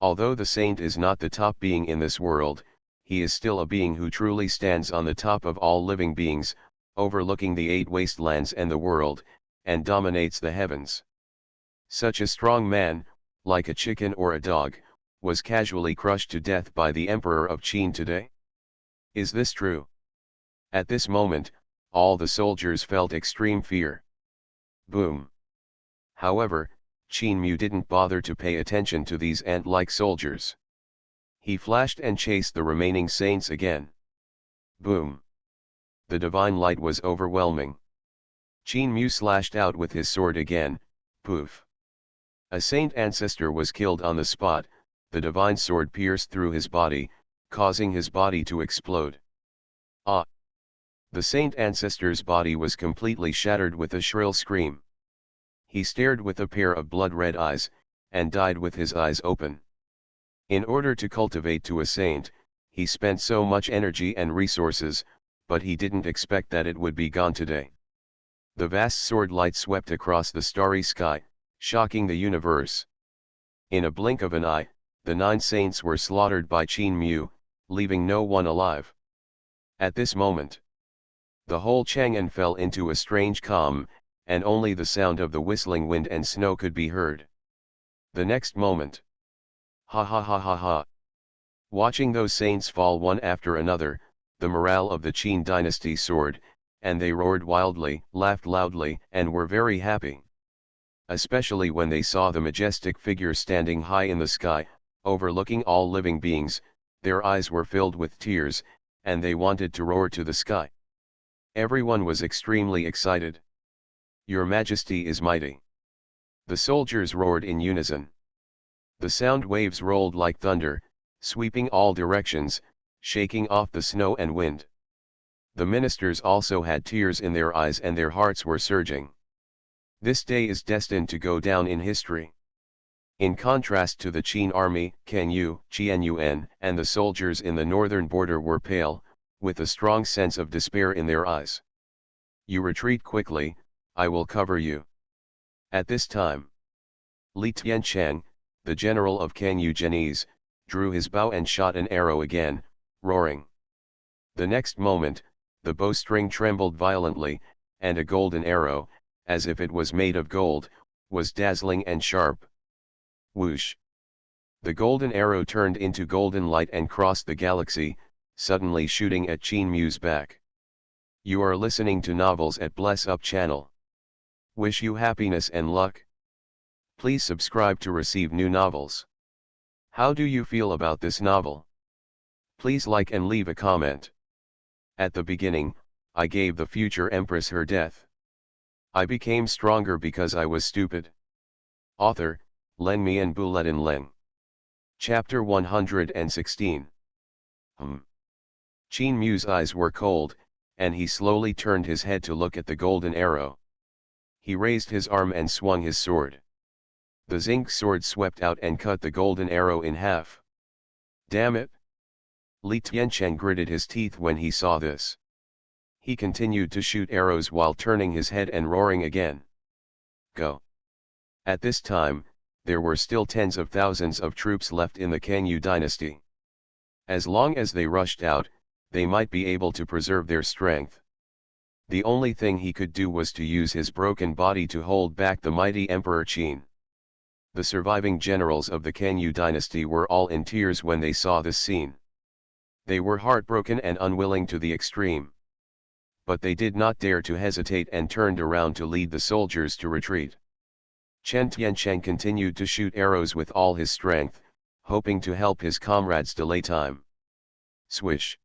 Although the saint is not the top being in this world, he is still a being who truly stands on the top of all living beings, overlooking the 8 wastelands and the world, and dominates the heavens. Such a strong man, like a chicken or a dog, was casually crushed to death by the Emperor of Qin today? Is this true? At this moment, all the soldiers felt extreme fear. Boom. However, Qin Mu didn't bother to pay attention to these ant-like soldiers. He flashed and chased the remaining saints again. Boom. The divine light was overwhelming. Qin Mu slashed out with his sword again, poof. A saint ancestor was killed on the spot, the divine sword pierced through his body, causing his body to explode. Ah! The saint ancestor's body was completely shattered with a shrill scream. He stared with a pair of blood-red eyes, and died with his eyes open. In order to cultivate to a saint, he spent so much energy and resources, but he didn't expect that it would be gone today. The vast sword light swept across the starry sky, shocking the universe. In a blink of an eye, the 9 saints were slaughtered by Qin Mu, leaving no one alive. At this moment, the whole Chang'an fell into a strange calm, and only the sound of the whistling wind and snow could be heard. The next moment, ha ha ha ha ha. Watching those saints fall one after another, the morale of the Qin dynasty soared, and they roared wildly, laughed loudly, and were very happy. Especially when they saw the majestic figure standing high in the sky, overlooking all living beings, their eyes were filled with tears, and they wanted to roar to the sky. Everyone was extremely excited. Your Majesty is mighty. The soldiers roared in unison. The sound waves rolled like thunder, sweeping all directions, shaking off the snow and wind. The ministers also had tears in their eyes and their hearts were surging. This day is destined to go down in history. In contrast to the Qin army, Xuanhuan, and the soldiers in the northern border were pale, with a strong sense of despair in their eyes. You retreat quickly, I will cover you. At this time, Li Tianchang, the general of Kanyu Genese, drew his bow and shot an arrow again, roaring. The next moment, the bowstring trembled violently, and a golden arrow, as if it was made of gold, was dazzling and sharp. Whoosh! The golden arrow turned into golden light and crossed the galaxy, suddenly shooting at Qin Mu's back. You are listening to Novels at Bless Up channel. Wish you happiness and luck. Please subscribe to receive new novels. How do you feel about this novel? Please like and leave a comment. At the beginning, I gave the future empress her death. I became stronger because I was stupid. Author, Len Mian Buletin Leng. Chapter 116. Qin Mu's eyes were cold, and he slowly turned his head to look at the golden arrow. He raised his arm and swung his sword. The zinc sword swept out and cut the golden arrow in half. Damn it! Li Tiancheng gritted his teeth when he saw this. He continued to shoot arrows while turning his head and roaring again. Go! At this time, there were still tens of thousands of troops left in the Kanyu dynasty. As long as they rushed out, they might be able to preserve their strength. The only thing he could do was to use his broken body to hold back the mighty Emperor Qin. The surviving generals of the Kanyu dynasty were all in tears when they saw this scene. They were heartbroken and unwilling to the extreme. But they did not dare to hesitate and turned around to lead the soldiers to retreat. Chen Tiancheng continued to shoot arrows with all his strength, hoping to help his comrades delay time. Swish!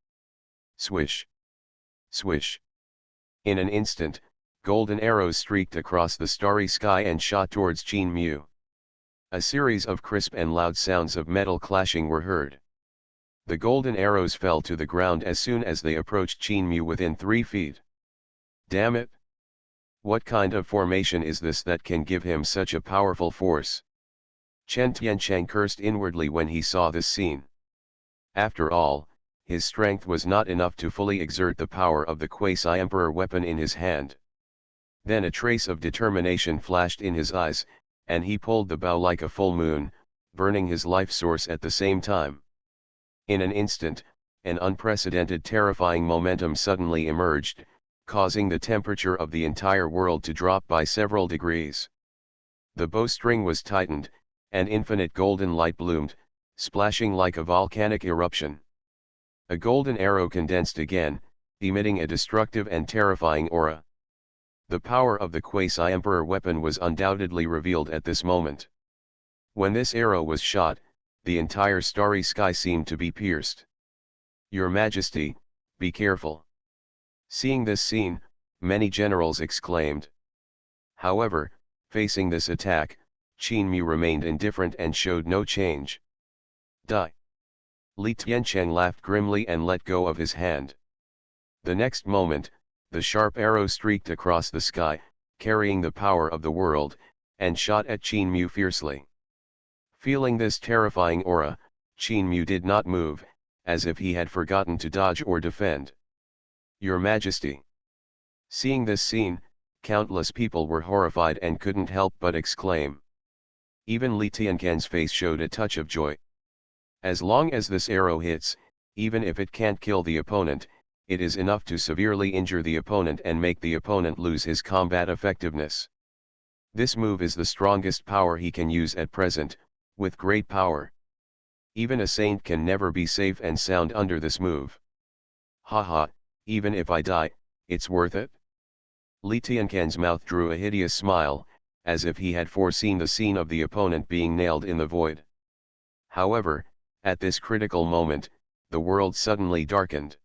Swish! Swish! In an instant, golden arrows streaked across the starry sky and shot towards Qin Mu. A series of crisp and loud sounds of metal clashing were heard. The golden arrows fell to the ground as soon as they approached Qin Mu within 3 feet. Damn it! What kind of formation is this that can give him such a powerful force? Chen Tiancheng cursed inwardly when he saw this scene. After all, his strength was not enough to fully exert the power of the quasi-emperor weapon in his hand. Then a trace of determination flashed in his eyes, and he pulled the bow like a full moon, burning his life source at the same time. In an instant, an unprecedented terrifying momentum suddenly emerged, causing the temperature of the entire world to drop by several degrees. The bowstring was tightened, and infinite golden light bloomed, splashing like a volcanic eruption. A golden arrow condensed again, emitting a destructive and terrifying aura. The power of the quasi-emperor weapon was undoubtedly revealed at this moment. When this arrow was shot, the entire starry sky seemed to be pierced. Your Majesty, be careful. Seeing this scene, many generals exclaimed. However, facing this attack, Qin Mu remained indifferent and showed no change. Die! Li Tiancheng laughed grimly and let go of his hand. The next moment, the sharp arrow streaked across the sky, carrying the power of the world, and shot at Qin Mu fiercely. Feeling this terrifying aura, Qin Mu did not move, as if he had forgotten to dodge or defend. Your Majesty! Seeing this scene, countless people were horrified and couldn't help but exclaim. Even Li Tiancheng's face showed a touch of joy. As long as this arrow hits, even if it can't kill the opponent, it is enough to severely injure the opponent and make the opponent lose his combat effectiveness. This move is the strongest power he can use at present, with great power. Even a saint can never be safe and sound under this move. Haha, even if I die, it's worth it. Li Tiancheng's mouth drew a hideous smile, as if he had foreseen the scene of the opponent being nailed in the void. However, at this critical moment, the world suddenly darkened.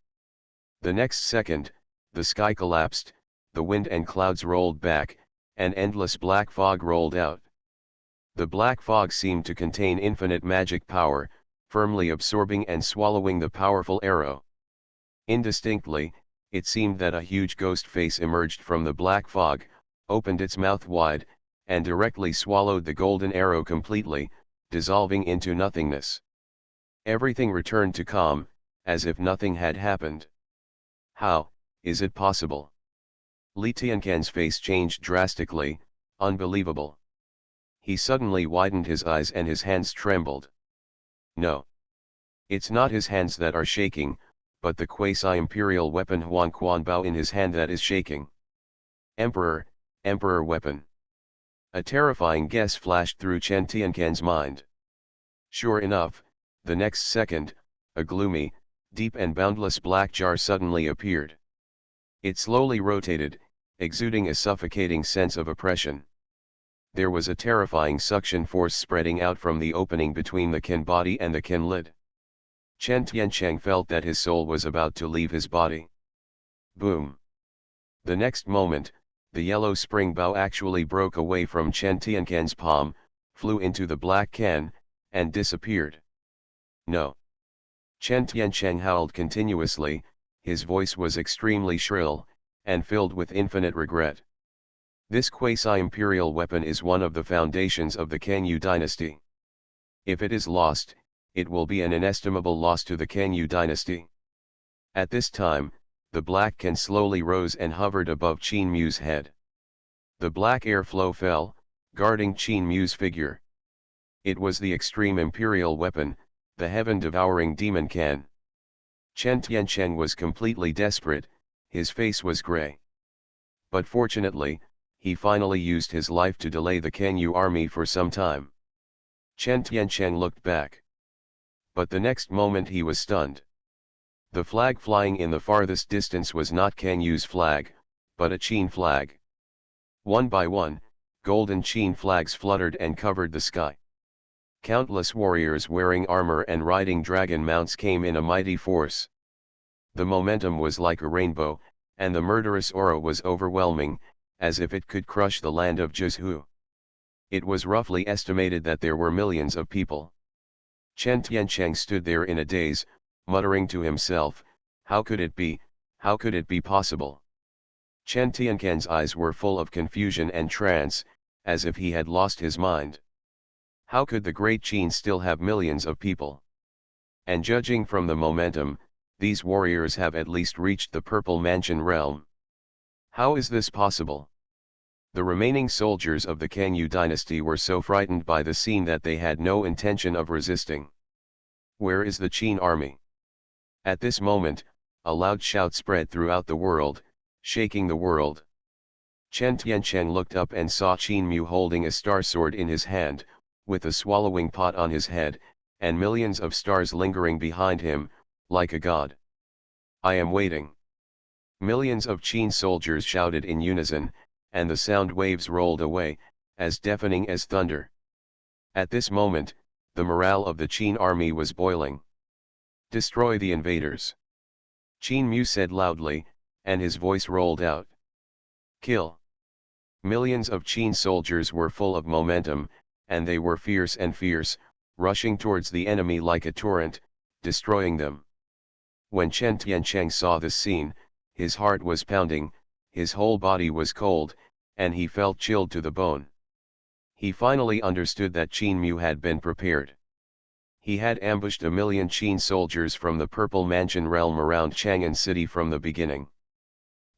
The next second, the sky collapsed, the wind and clouds rolled back, and endless black fog rolled out. The black fog seemed to contain infinite magic power, firmly absorbing and swallowing the powerful arrow. Indistinctly, It seemed that a huge ghost face emerged from the black fog, opened its mouth wide, and directly swallowed the golden arrow completely, dissolving into nothingness. Everything returned to calm, as if nothing had happened. How is it possible? Li Tianquan's face changed drastically. Unbelievable. He suddenly widened his eyes and his hands trembled. No. It's not his hands that are shaking, but the quasi-imperial weapon Xuanhuan Bao in his hand that is shaking. Emperor weapon. A terrifying guess flashed through Chen Tianquan's mind. Sure enough, the next second, a gloomy, deep and boundless black jar suddenly appeared. It slowly rotated, exuding a suffocating sense of oppression. There was a terrifying suction force spreading out from the opening between the Qin body and the Qin lid. Chen Tiancheng felt that his soul was about to leave his body. Boom! The next moment, the yellow spring bow actually broke away from Chen Tianquan's palm, flew into the black can, and disappeared. No! Chen Tiancheng howled continuously, his voice was extremely shrill, and filled with infinite regret. This quasi-imperial weapon is one of the foundations of the Kangyu dynasty. If it is lost, it will be an inestimable loss to the Kangyu dynasty. At this time, the black can slowly rose and hovered above Qin Mu's head. The black airflow fell, guarding Qin Mu's figure. It was the extreme imperial weapon, the heaven-devouring demon can. Chen Tiancheng was completely desperate, his face was gray. But fortunately, he finally used his life to delay the Kangyu army for some time. Chen Tiancheng looked back. But the next moment he was stunned. The flag flying in the farthest distance was not Kangyu's flag, but a Qin flag. One by one, golden Qin flags fluttered and covered the sky. Countless warriors wearing armor and riding dragon mounts came in a mighty force. The momentum was like a rainbow, and the murderous aura was overwhelming, as if it could crush the land of Zhuzhou. It was roughly estimated that there were millions of people. Chen Tiancheng stood there in a daze, muttering to himself, how could it be, how could it be possible? Chen Tianquan's eyes were full of confusion and trance, as if he had lost his mind. How could the great Qin still have millions of people? And judging from the momentum, these warriors have at least reached the Purple Mansion realm. How is this possible? The remaining soldiers of the Kangyu dynasty were so frightened by the scene that they had no intention of resisting. Where is the Qin army? At this moment, a loud shout spread throughout the world, shaking the world. Chen Tiancheng looked up and saw Qin Mu holding a star sword in his hand, with a swallowing pot on his head, and millions of stars lingering behind him, like a god. I am waiting. Millions of Qin soldiers shouted in unison, and the sound waves rolled away, as deafening as thunder. At this moment, the morale of the Qin army was boiling. Destroy the invaders. Qin Mu said loudly, and his voice rolled out. Kill. Millions of Qin soldiers were full of momentum, and they were fierce, rushing towards the enemy like a torrent, destroying them. When Chen Tiancheng saw this scene, his heart was pounding, his whole body was cold, and he felt chilled to the bone. He finally understood that Qin Mu had been prepared. He had ambushed 1,000,000 Qin soldiers from the Purple Mansion realm around Chang'an City from the beginning.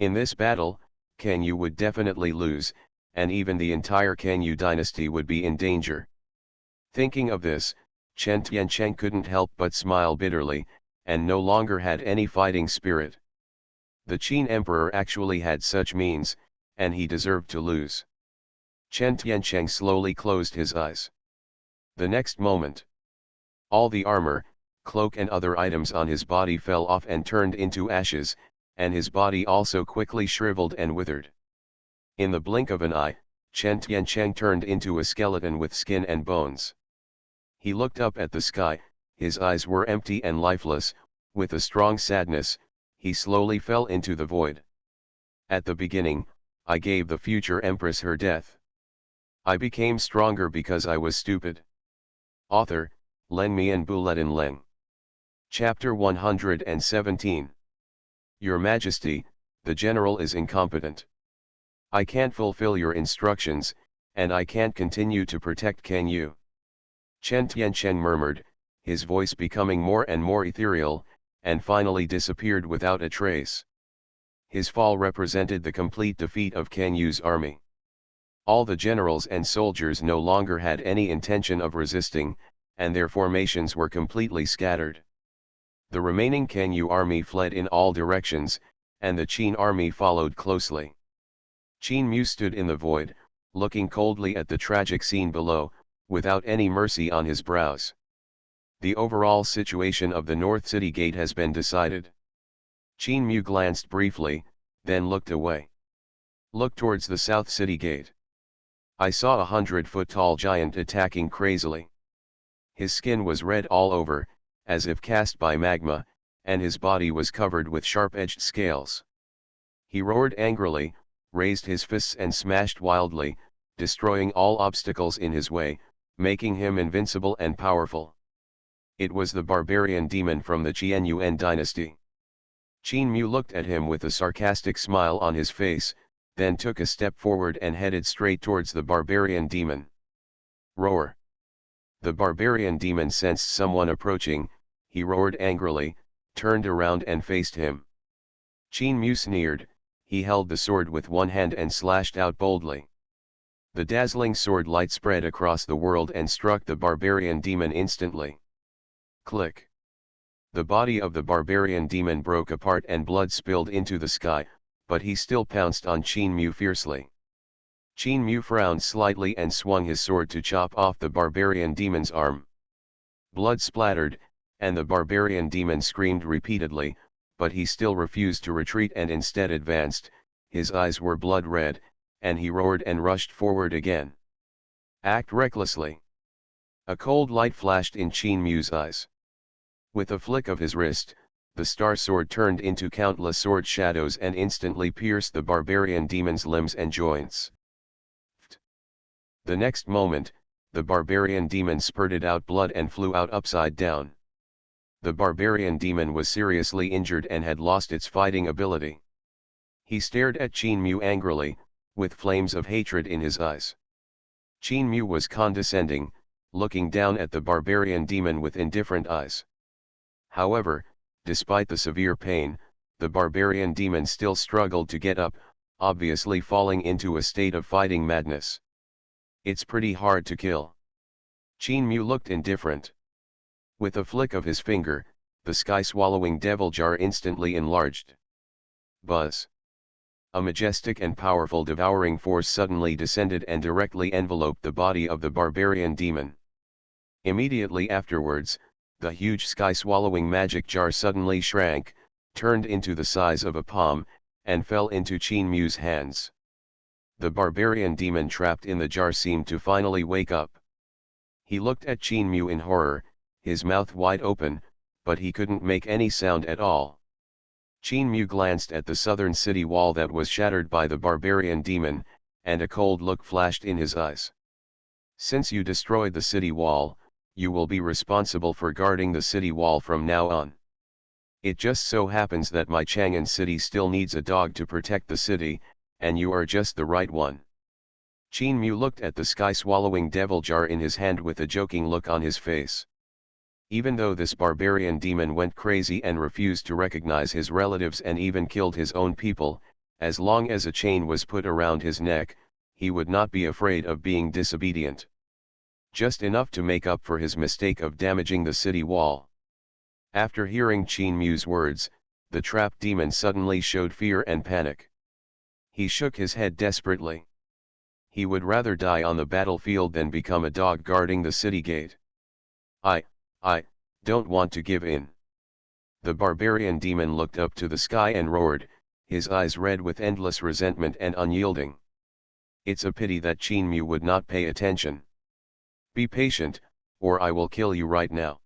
In this battle, Kangyu would definitely lose, and even the entire Kangyu dynasty would be in danger. Thinking of this, Chen Tiancheng couldn't help but smile bitterly, and no longer had any fighting spirit. The Qin emperor actually had such means, and he deserved to lose. Chen Tiancheng slowly closed his eyes. The next moment, all the armor, cloak and other items on his body fell off and turned into ashes, and his body also quickly shriveled and withered. In the blink of an eye, Chen Tiancheng turned into a skeleton with skin and bones. He looked up at the sky, his eyes were empty and lifeless, with a strong sadness, he slowly fell into the void. At the beginning, I gave the future empress her death. I became stronger because I was stupid. Author, Len Mian Buletin Leng. Chapter 117. Your Majesty, the general is incompetent. I can't fulfill your instructions, and I can't continue to protect Can Yu. Chen Tiancheng murmured, his voice becoming more and more ethereal, and finally disappeared without a trace. His fall represented the complete defeat of Can Yu's army. All the generals and soldiers no longer had any intention of resisting, and their formations were completely scattered. The remaining Can Yu army fled in all directions, and the Qin army followed closely. Qin Mu stood in the void, looking coldly at the tragic scene below, without any mercy on his brows. The overall situation of the North City Gate has been decided. Qin Mu glanced briefly, then looked away. Look towards the South City Gate. I saw a 100-foot-tall giant attacking crazily. His skin was red all over, as if cast by magma, and his body was covered with sharp-edged scales. He roared angrily, raised his fists and smashed wildly, destroying all obstacles in his way, making him invincible and powerful. It was the barbarian demon from the Xuanhuan dynasty. Qin Mu looked at him with a sarcastic smile on his face, then took a step forward and headed straight towards the barbarian demon. Roar! The barbarian demon sensed someone approaching, he roared angrily, turned around and faced him. Qin Mu sneered, he held the sword with one hand and slashed out boldly. The dazzling sword light spread across the world and struck the barbarian demon instantly. Click! The body of the barbarian demon broke apart and blood spilled into the sky, but he still pounced on Qin Mu fiercely. Qin Mu frowned slightly and swung his sword to chop off the barbarian demon's arm. Blood splattered, and the barbarian demon screamed repeatedly, but he still refused to retreat and instead advanced, his eyes were blood red, and he roared and rushed forward again. Act recklessly. A cold light flashed in Qin Mu's eyes. With a flick of his wrist, the star sword turned into countless sword shadows and instantly pierced the barbarian demon's limbs and joints. The next moment, the barbarian demon spurted out blood and flew out upside down. The barbarian demon was seriously injured and had lost its fighting ability. He stared at Qin Mu angrily, with flames of hatred in his eyes. Qin Mu was condescending, looking down at the barbarian demon with indifferent eyes. However, despite the severe pain, the barbarian demon still struggled to get up, obviously falling into a state of fighting madness. It's pretty hard to kill. Qin Mu looked indifferent. With a flick of his finger, the sky-swallowing devil jar instantly enlarged. Buzz! A majestic and powerful devouring force suddenly descended and directly enveloped the body of the barbarian demon. Immediately afterwards, the huge sky-swallowing magic jar suddenly shrank, turned into the size of a palm, and fell into Qin Mu's hands. The barbarian demon trapped in the jar seemed to finally wake up. He looked at Qin Mu in horror, his mouth wide open, but he couldn't make any sound at all. Qin Mu glanced at the southern city wall that was shattered by the barbarian demon, and a cold look flashed in his eyes. Since you destroyed the city wall, you will be responsible for guarding the city wall from now on. It just so happens that my Chang'an city still needs a dog to protect the city, and you are just the right one. Qin Mu looked at the sky-swallowing devil jar in his hand with a joking look on his face. Even though this barbarian demon went crazy and refused to recognize his relatives and even killed his own people, as long as a chain was put around his neck, he would not be afraid of being disobedient. Just enough to make up for his mistake of damaging the city wall. After hearing Qin Mu's words, the trapped demon suddenly showed fear and panic. He shook his head desperately. He would rather die on the battlefield than become a dog guarding the city gate. I don't want to give in. The barbarian demon looked up to the sky and roared, his eyes red with endless resentment and unyielding. It's a pity that Qin Mu would not pay attention. Be patient, or I will kill you right now.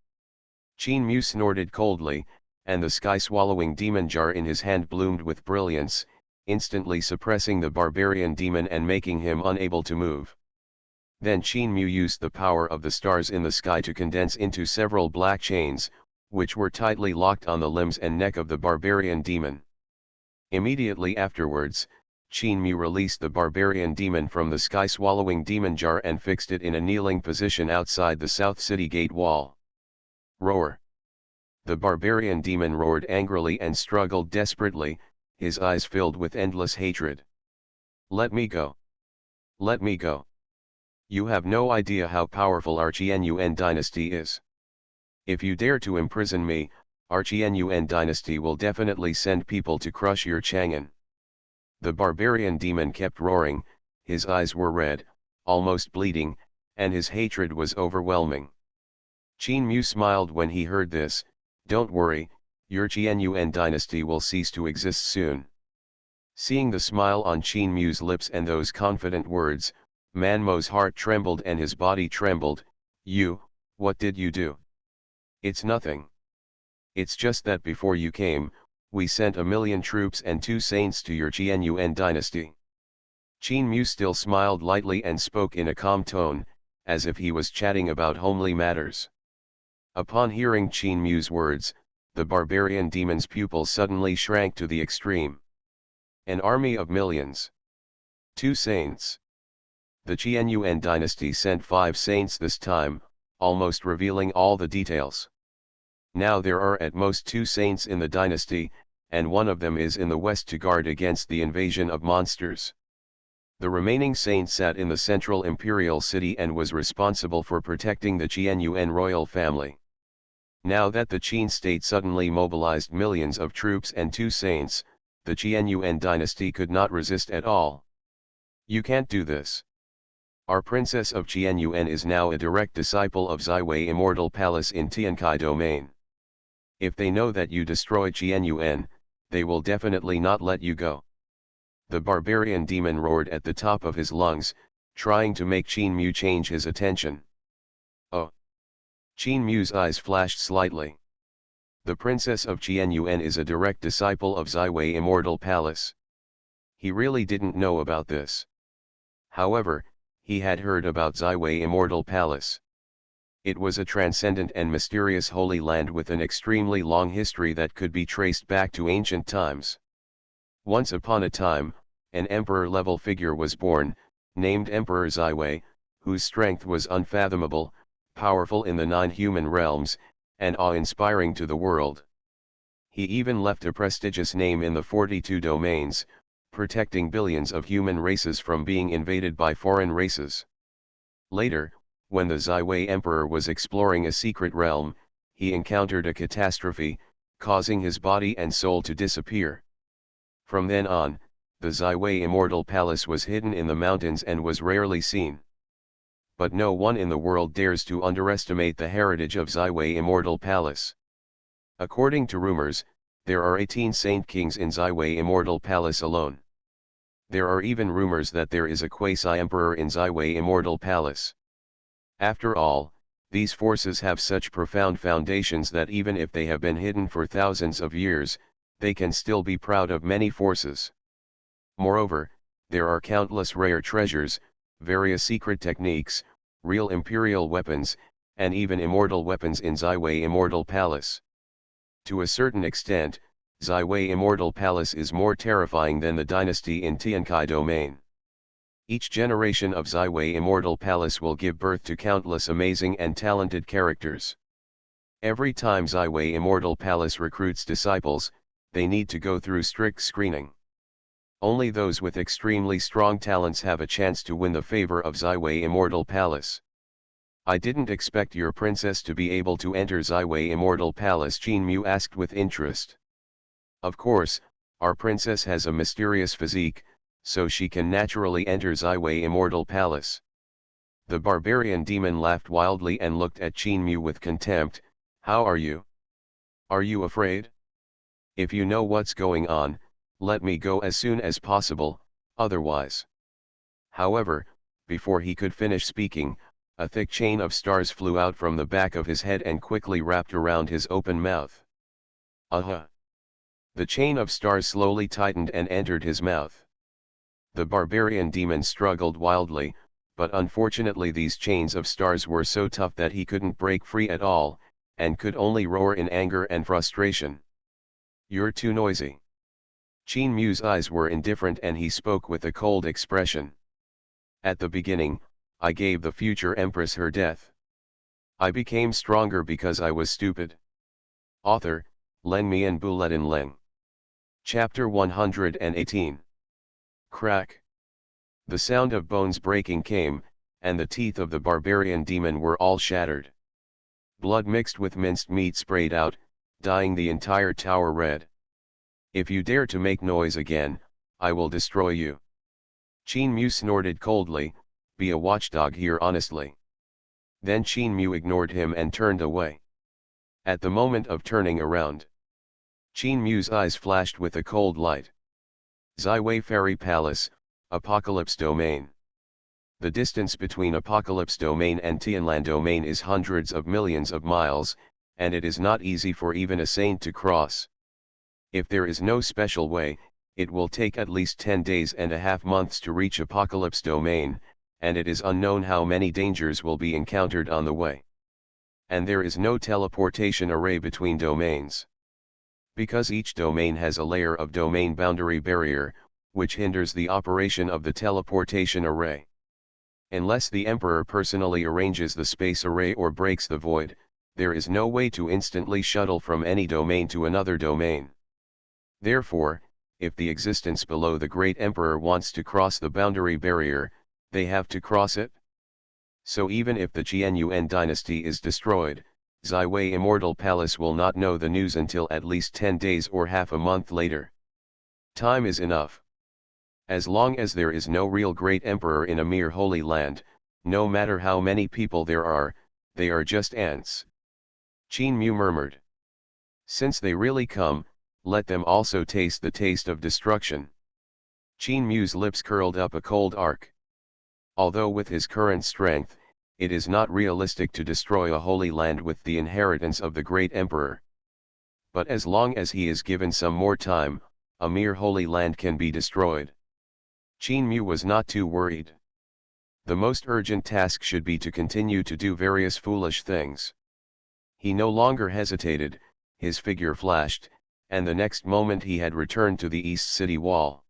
Qin Mu snorted coldly, and the sky-swallowing demon jar in his hand bloomed with brilliance, instantly suppressing the barbarian demon and making him unable to move. Then Qin Mu used the power of the stars in the sky to condense into several black chains, which were tightly locked on the limbs and neck of the barbarian demon. Immediately afterwards, Qin Mu released the barbarian demon from the sky-swallowing demon jar and fixed it in a kneeling position outside the south city gate wall. Roar! The barbarian demon roared angrily and struggled desperately, his eyes filled with endless hatred. Let me go! Let me go! You have no idea how powerful our Xuanhuan dynasty is. If you dare to imprison me, our Xuanhuan dynasty will definitely send people to crush your Chang'an. The barbarian demon kept roaring, his eyes were red, almost bleeding, and his hatred was overwhelming. Qin Mu smiled when he heard this. Don't worry, your Xuanhuan dynasty will cease to exist soon. Seeing the smile on Qin Mu's lips and those confident words, Man Mo's heart trembled and his body trembled. What did you do? It's nothing. It's just that before you came, we sent 1,000,000 troops and 2 saints to your Xuanhuan dynasty. Qin Mu still smiled lightly and spoke in a calm tone, as if he was chatting about homely matters. Upon hearing Qin Mu's words, the barbarian demon's pupils suddenly shrank to the extreme. An army of millions. 2 saints. The Xuanhuan dynasty sent 5 saints this time, almost revealing all the details. Now there are at most 2 saints in the dynasty, and one of them is in the west to guard against the invasion of monsters. The remaining saint sat in the central imperial city and was responsible for protecting the Xuanhuan royal family. Now that the Qin state suddenly mobilized millions of troops and 2 saints, the Xuanhuan dynasty could not resist at all. You can't do this. Our princess of Xuanhuan is now a direct disciple of Xiwei Immortal Palace in Tiankai Domain. If they know that you destroyed Xuanhuan, they will definitely not let you go. The barbarian demon roared at the top of his lungs, trying to make Qin Mu change his attention. Oh! Qin Mu's eyes flashed slightly. The princess of Xuanhuan is a direct disciple of Xiwei Immortal Palace. He really didn't know about this. However, he had heard about Xiwei Immortal Palace. It was a transcendent and mysterious holy land with an extremely long history that could be traced back to ancient times. Once upon a time, an emperor-level figure was born, named Emperor Xiwei, whose strength was unfathomable, powerful in the 9 human realms, and awe-inspiring to the world. He even left a prestigious name in the 42 domains, protecting billions of human races from being invaded by foreign races. Later, when the Xiwei Emperor was exploring a secret realm, he encountered a catastrophe, causing his body and soul to disappear. From then on, the Xiwei Immortal Palace was hidden in the mountains and was rarely seen. But no one in the world dares to underestimate the heritage of Xiwei Immortal Palace. According to rumors, there are 18 Saint Kings in Xiwei Immortal Palace alone. There are even rumors that there is a quasi-emperor in Xiwei Immortal Palace. After all, these forces have such profound foundations that even if they have been hidden for thousands of years, they can still be proud of many forces. Moreover, there are countless rare treasures, various secret techniques, real imperial weapons, and even immortal weapons in Xiwei Immortal Palace. To a certain extent, Xiwei Immortal Palace is more terrifying than the dynasty in Tiankai Domain. Each generation of Xiwei Immortal Palace will give birth to countless amazing and talented characters. Every time Xiwei Immortal Palace recruits disciples, they need to go through strict screening. Only those with extremely strong talents have a chance to win the favor of Xiwei Immortal Palace. I didn't expect your princess to be able to enter Xiwei Immortal Palace, Qin Mu asked with interest. Of course, our princess has a mysterious physique, so she can naturally enter Xiwei Immortal Palace. The barbarian demon laughed wildly and looked at Qin Mu with contempt. How are you? Are you afraid? If you know what's going on, let me go as soon as possible, otherwise. However, before he could finish speaking, a thick chain of stars flew out from the back of his head and quickly wrapped around his open mouth. Aha! The chain of stars slowly tightened and entered his mouth. The barbarian demon struggled wildly, but unfortunately these chains of stars were so tough that he couldn't break free at all, and could only roar in anger and frustration. You're too noisy. Qin Mu's eyes were indifferent and he spoke with a cold expression. At the beginning, I gave the future empress her death. I became stronger because I was stupid. Author, Len Mian Buletin Leng. Chapter 118. Crack. The sound of bones breaking came, and the teeth of the barbarian demon were all shattered. Blood mixed with minced meat sprayed out, dyeing the entire tower red. If you dare to make noise again, I will destroy you. Qin Mu snorted coldly, be a watchdog here honestly. Then Qin Mu ignored him and turned away. At the moment of turning around, Qin Mu's eyes flashed with a cold light. Ziwei Fairy Palace, Apocalypse Domain. The distance between Apocalypse Domain and Tianlan Domain is hundreds of millions of miles, and it is not easy for even a saint to cross. If there is no special way, it will take at least 10 days and a half months to reach Apocalypse Domain, and it is unknown how many dangers will be encountered on the way. And there is no teleportation array between domains. Because each domain has a layer of domain boundary barrier, which hinders the operation of the teleportation array. Unless the Emperor personally arranges the space array or breaks the void, there is no way to instantly shuttle from any domain to another domain. Therefore, if the existence below the Great Emperor wants to cross the boundary barrier, they have to cross it. So even if the Xuanhuan dynasty is destroyed, Ziwei Immortal Palace will not know the news until at least 10 days or half a month later. Time is enough. As long as there is no real great emperor in a mere holy land, no matter how many people there are, they are just ants. Qin Mu murmured. Since they really come, let them also taste the taste of destruction. Qin Mu's lips curled up a cold arc. Although with his current strength, it is not realistic to destroy a holy land with the inheritance of the great emperor. But as long as he is given some more time, a mere holy land can be destroyed. Qin Mu was not too worried. The most urgent task should be to continue to do various foolish things. He no longer hesitated, his figure flashed, and the next moment he had returned to the east city wall.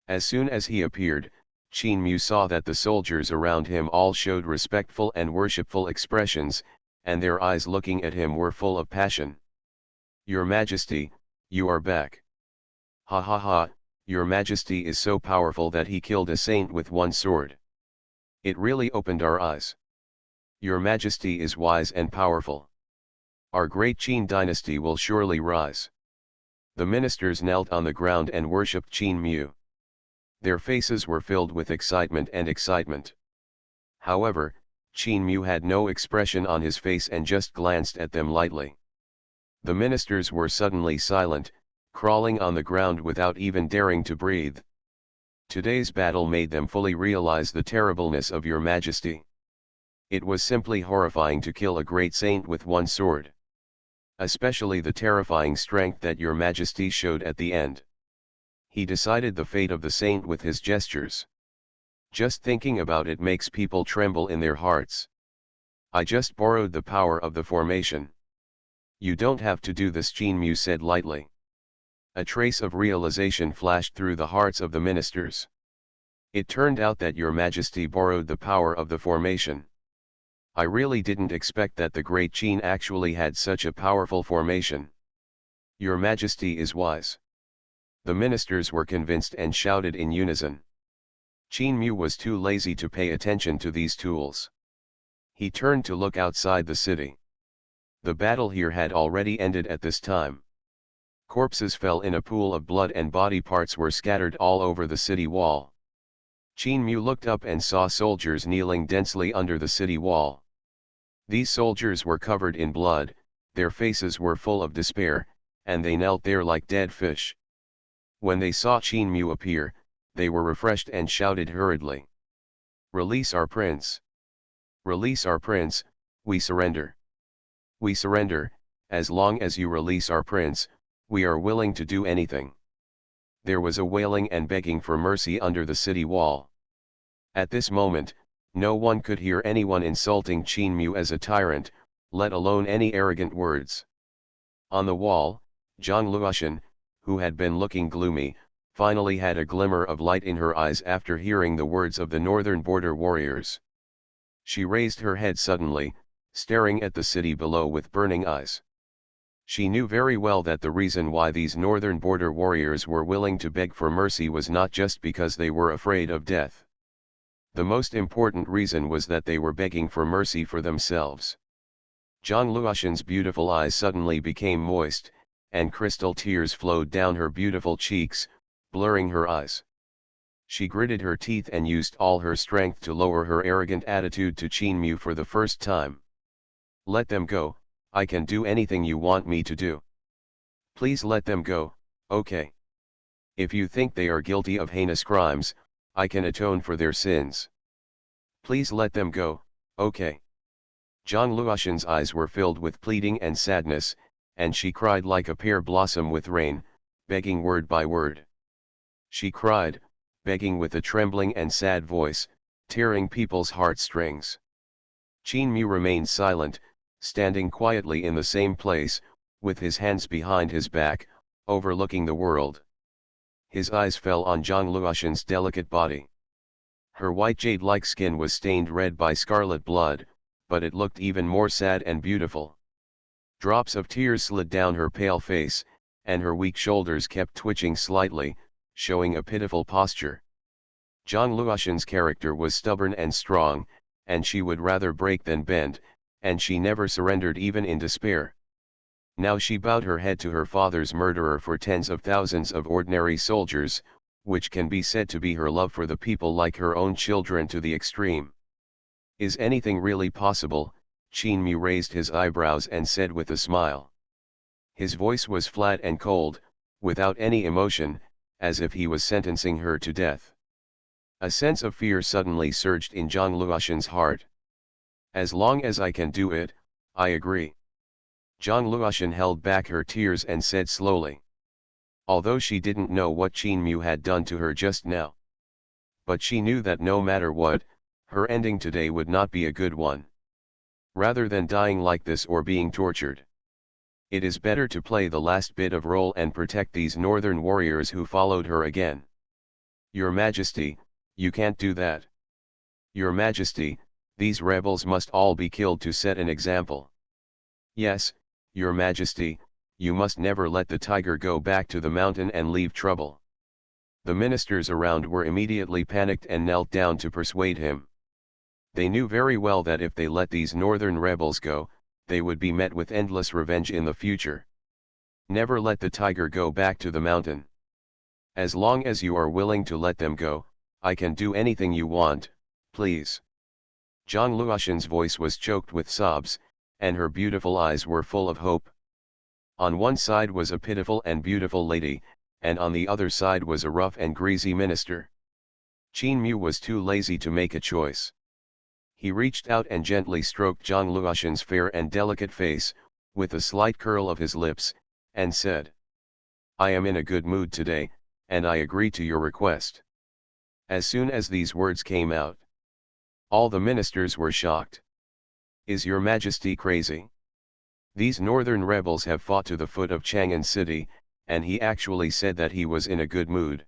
As soon as he appeared, Qin Mu saw that the soldiers around him all showed respectful and worshipful expressions, and their eyes looking at him were full of passion. Your Majesty, you are back. Ha ha ha, Your Majesty is so powerful that he killed a saint with one sword. It really opened our eyes. Your Majesty is wise and powerful. Our great Qin dynasty will surely rise. The ministers knelt on the ground and worshipped Qin Mu. Their faces were filled with excitement. However, Qin Mu had no expression on his face and just glanced at them lightly. The ministers were suddenly silent, crawling on the ground without even daring to breathe. Today's battle made them fully realize the terribleness of Your Majesty. It was simply horrifying to kill a great saint with one sword. Especially the terrifying strength that Your Majesty showed at the end. He decided the fate of the saint with his gestures. Just thinking about it makes people tremble in their hearts. I just borrowed the power of the formation. You don't have to do this, Qin Mu said lightly. A trace of realization flashed through the hearts of the ministers. It turned out that Your Majesty borrowed the power of the formation. I really didn't expect that the great Qin actually had such a powerful formation. Your Majesty is wise. The ministers were convinced and shouted in unison. Qin Mu was too lazy to pay attention to these tools. He turned to look outside the city. The battle here had already ended at this time. Corpses fell in a pool of blood and body parts were scattered all over the city wall. Qin Mu looked up and saw soldiers kneeling densely under the city wall. These soldiers were covered in blood, their faces were full of despair, and they knelt there like dead fish. When they saw Qin Mu appear, they were refreshed and shouted hurriedly. Release our prince! Release our prince, we surrender! We surrender, as long as you release our prince, we are willing to do anything. There was a wailing and begging for mercy under the city wall. At this moment, no one could hear anyone insulting Qin Mu as a tyrant, let alone any arrogant words. On the wall, Zhang Luoshan, who had been looking gloomy, finally had a glimmer of light in her eyes after hearing the words of the northern border warriors. She raised her head suddenly, staring at the city below with burning eyes. She knew very well that the reason why these northern border warriors were willing to beg for mercy was not just because they were afraid of death. The most important reason was that they were begging for mercy for themselves. Zhang Luoxin's beautiful eyes suddenly became moist, and crystal tears flowed down her beautiful cheeks, blurring her eyes. She gritted her teeth and used all her strength to lower her arrogant attitude to Qinmu for the first time. "Let them go, I can do anything you want me to do. Please let them go, okay? If you think they are guilty of heinous crimes, I can atone for their sins. Please let them go, okay?" Zhang Luoxin's eyes were filled with pleading and sadness, and she cried like a pear blossom with rain, begging word by word. She cried, begging with a trembling and sad voice, tearing people's heartstrings. Qinmu remained silent, standing quietly in the same place, with his hands behind his back, overlooking the world. His eyes fell on Zhang Luoxin's delicate body. Her white jade-like skin was stained red by scarlet blood, but it looked even more sad and beautiful. Drops of tears slid down her pale face, and her weak shoulders kept twitching slightly, showing a pitiful posture. Zhang Luoxin's character was stubborn and strong, and she would rather break than bend, and she never surrendered even in despair. Now she bowed her head to her father's murderer for tens of thousands of ordinary soldiers, which can be said to be her love for the people like her own children to the extreme. "Is anything really possible?" Qinmu raised his eyebrows and said with a smile. His voice was flat and cold, without any emotion, as if he was sentencing her to death. A sense of fear suddenly surged in Zhang Luoxin's heart. "As long as I can do it, I agree." Zhang Luoxin held back her tears and said slowly. Although she didn't know what Qinmu had done to her just now. But she knew that no matter what, her ending today would not be a good one. Rather than dying like this or being tortured, it is better to play the last bit of role and protect these northern warriors who followed her again. "Your Majesty, you can't do that. Your Majesty, these rebels must all be killed to set an example." "Yes, Your Majesty, you must never let the tiger go back to the mountain and leave trouble." The ministers around were immediately panicked and knelt down to persuade him. They knew very well that if they let these northern rebels go, they would be met with endless revenge in the future. "Never let the tiger go back to the mountain. As long as you are willing to let them go, I can do anything you want, please." Zhang Luoxin's voice was choked with sobs, and her beautiful eyes were full of hope. On one side was a pitiful and beautiful lady, and on the other side was a rough and greasy minister. Qinmu was too lazy to make a choice. He reached out and gently stroked Zhang Luoxin's fair and delicate face, with a slight curl of his lips, and said, "I am in a good mood today, and I agree to your request." As soon as these words came out, all the ministers were shocked. "Is your Majesty crazy? These northern rebels have fought to the foot of Chang'an City, and he actually said that he was in a good mood.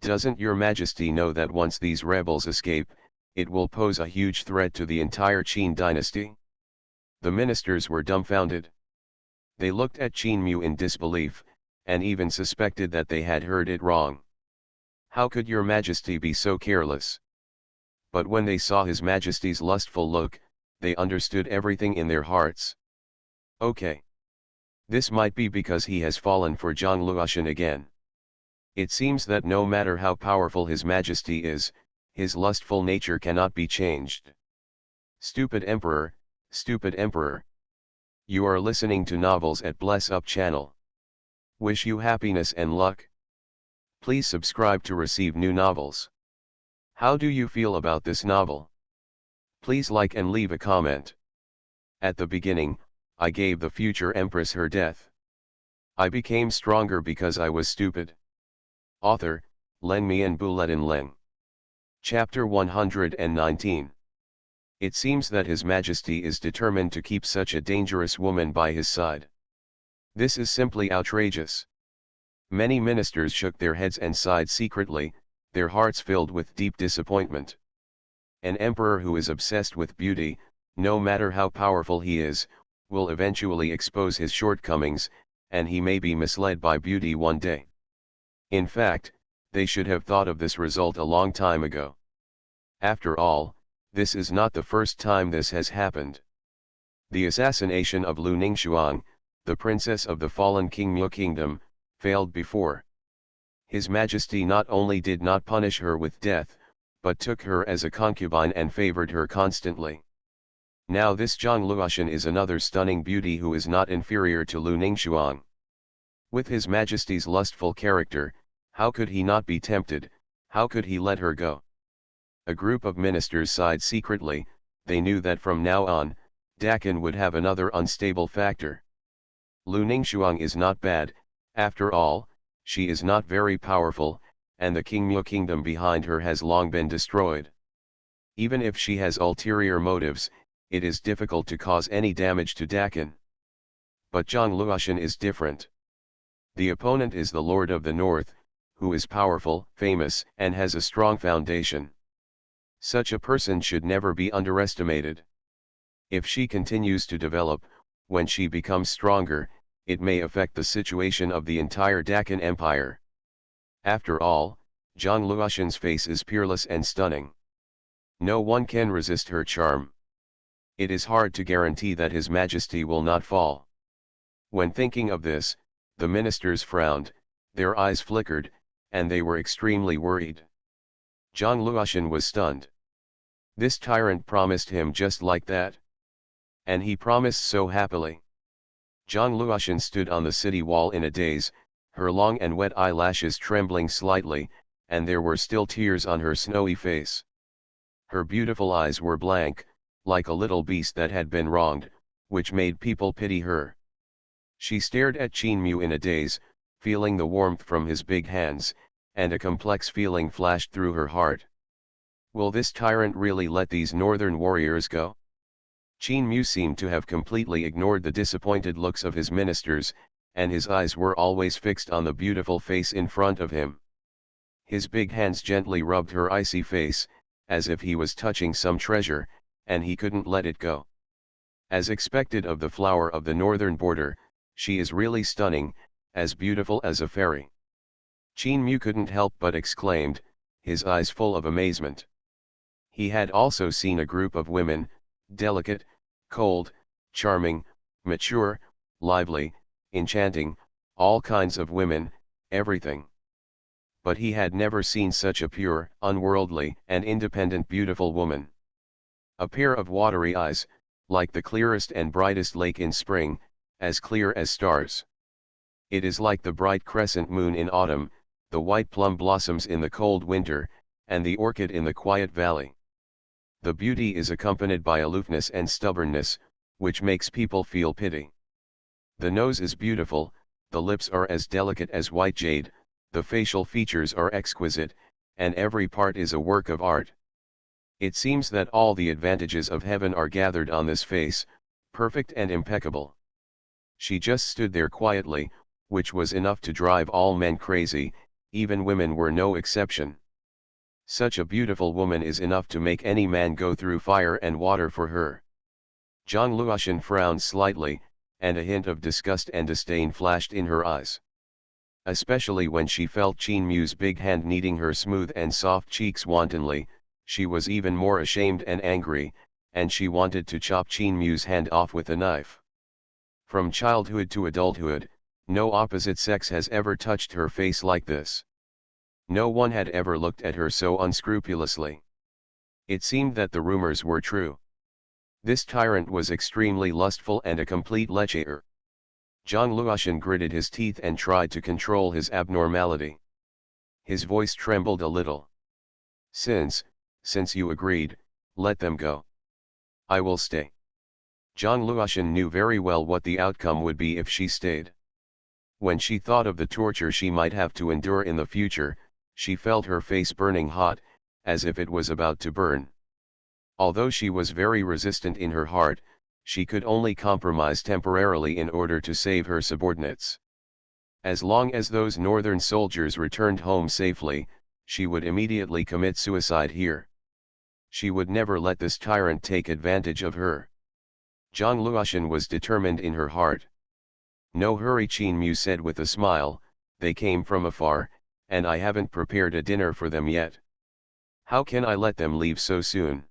Doesn't your Majesty know that once these rebels escape, it will pose a huge threat to the entire Qin dynasty?" The ministers were dumbfounded. They looked at Qinmu in disbelief, and even suspected that they had heard it wrong. "How could your Majesty be so careless?" But when they saw His Majesty's lustful look, they understood everything in their hearts. Okay. This might be because he has fallen for Zhang Luoxin again. It seems that no matter how powerful His Majesty is, his lustful nature cannot be changed. Stupid Emperor, stupid Emperor. You are listening to novels at Bless Up channel. Wish you happiness and luck. Please subscribe to receive new novels. How do you feel about this novel? Please like and leave a comment. At the beginning, I gave the future empress her death. I became stronger because I was stupid. Author, Len Mian Buletin Leng. Chapter 119. It seems that His Majesty is determined to keep such a dangerous woman by his side. This is simply outrageous. Many ministers shook their heads and sighed secretly, their hearts filled with deep disappointment. An emperor who is obsessed with beauty, no matter how powerful he is, will eventually expose his shortcomings, and he may be misled by beauty one day. In fact, they should have thought of this result a long time ago. After all, this is not the first time this has happened. The assassination of Lu Ningxuang, the princess of the fallen Qingmu kingdom, failed before. His Majesty not only did not punish her with death, but took her as a concubine and favored her constantly. Now this Zhang Luoxan is another stunning beauty who is not inferior to Lu Ningxuang. With His Majesty's lustful character, how could he not be tempted, how could he let her go? A group of ministers sighed secretly, they knew that from now on, Dakin would have another unstable factor. Lu Ningxuang is not bad, after all, she is not very powerful, and the Qingmu kingdom behind her has long been destroyed. Even if she has ulterior motives, it is difficult to cause any damage to Dakin. But Zhang Luoxan is different. The opponent is the Lord of the North, who is powerful, famous, and has a strong foundation. Such a person should never be underestimated. If she continues to develop, when she becomes stronger, it may affect the situation of the entire Dakin Empire. After all, Zhang Luoxan's face is peerless and stunning. No one can resist her charm. It is hard to guarantee that His Majesty will not fall. When thinking of this, the ministers frowned, their eyes flickered, and they were extremely worried. Zhang Luoxan was stunned. This tyrant promised him just like that. And he promised so happily. Zhang Luoxan stood on the city wall in a daze, her long and wet eyelashes trembling slightly, and there were still tears on her snowy face. Her beautiful eyes were blank, like a little beast that had been wronged, which made people pity her. She stared at Qingmu in a daze, feeling the warmth from his big hands, and a complex feeling flashed through her heart. Will this tyrant really let these northern warriors go? Qingmu seemed to have completely ignored the disappointed looks of his ministers, and his eyes were always fixed on the beautiful face in front of him. His big hands gently rubbed her icy face, as if he was touching some treasure, and he couldn't let it go. As expected of the flower of the northern border, she is really stunning, as beautiful as a fairy. Qingmu couldn't help but exclaimed, his eyes full of amazement. He had also seen a group of women, delicate, cold, charming, mature, lively, enchanting, all kinds of women, everything. But he had never seen such a pure, unworldly, and independent beautiful woman. A pair of watery eyes, like the clearest and brightest lake in spring, as clear as stars. It is like the bright crescent moon in autumn, the white plum blossoms in the cold winter, and the orchid in the quiet valley. The beauty is accompanied by aloofness and stubbornness, which makes people feel pity. The nose is beautiful, the lips are as delicate as white jade, the facial features are exquisite, and every part is a work of art. It seems that all the advantages of heaven are gathered on this face, perfect and impeccable. She just stood there quietly, which was enough to drive all men crazy, even women were no exception. Such a beautiful woman is enough to make any man go through fire and water for her. Zhang Luoxan frowned slightly, and a hint of disgust and disdain flashed in her eyes. Especially when she felt Qingmu's big hand kneading her smooth and soft cheeks wantonly, she was even more ashamed and angry, and she wanted to chop Qingmu's hand off with a knife. From childhood to adulthood, no opposite sex has ever touched her face like this. No one had ever looked at her so unscrupulously. It seemed that the rumors were true. This tyrant was extremely lustful and a complete lecher. Zhang Luoxan gritted his teeth and tried to control his abnormality. His voice trembled a little. Since you agreed, let them go. I will stay. Zhang Luoxan knew very well what the outcome would be if she stayed. When she thought of the torture she might have to endure in the future, she felt her face burning hot, as if it was about to burn. Although she was very resistant in her heart, she could only compromise temporarily in order to save her subordinates. As long as those northern soldiers returned home safely, she would immediately commit suicide here. She would never let this tyrant take advantage of her. Zhang Luoshan was determined in her heart. No hurry, Qin Mu said with a smile, they came from afar, and I haven't prepared a dinner for them yet. How can I let them leave so soon?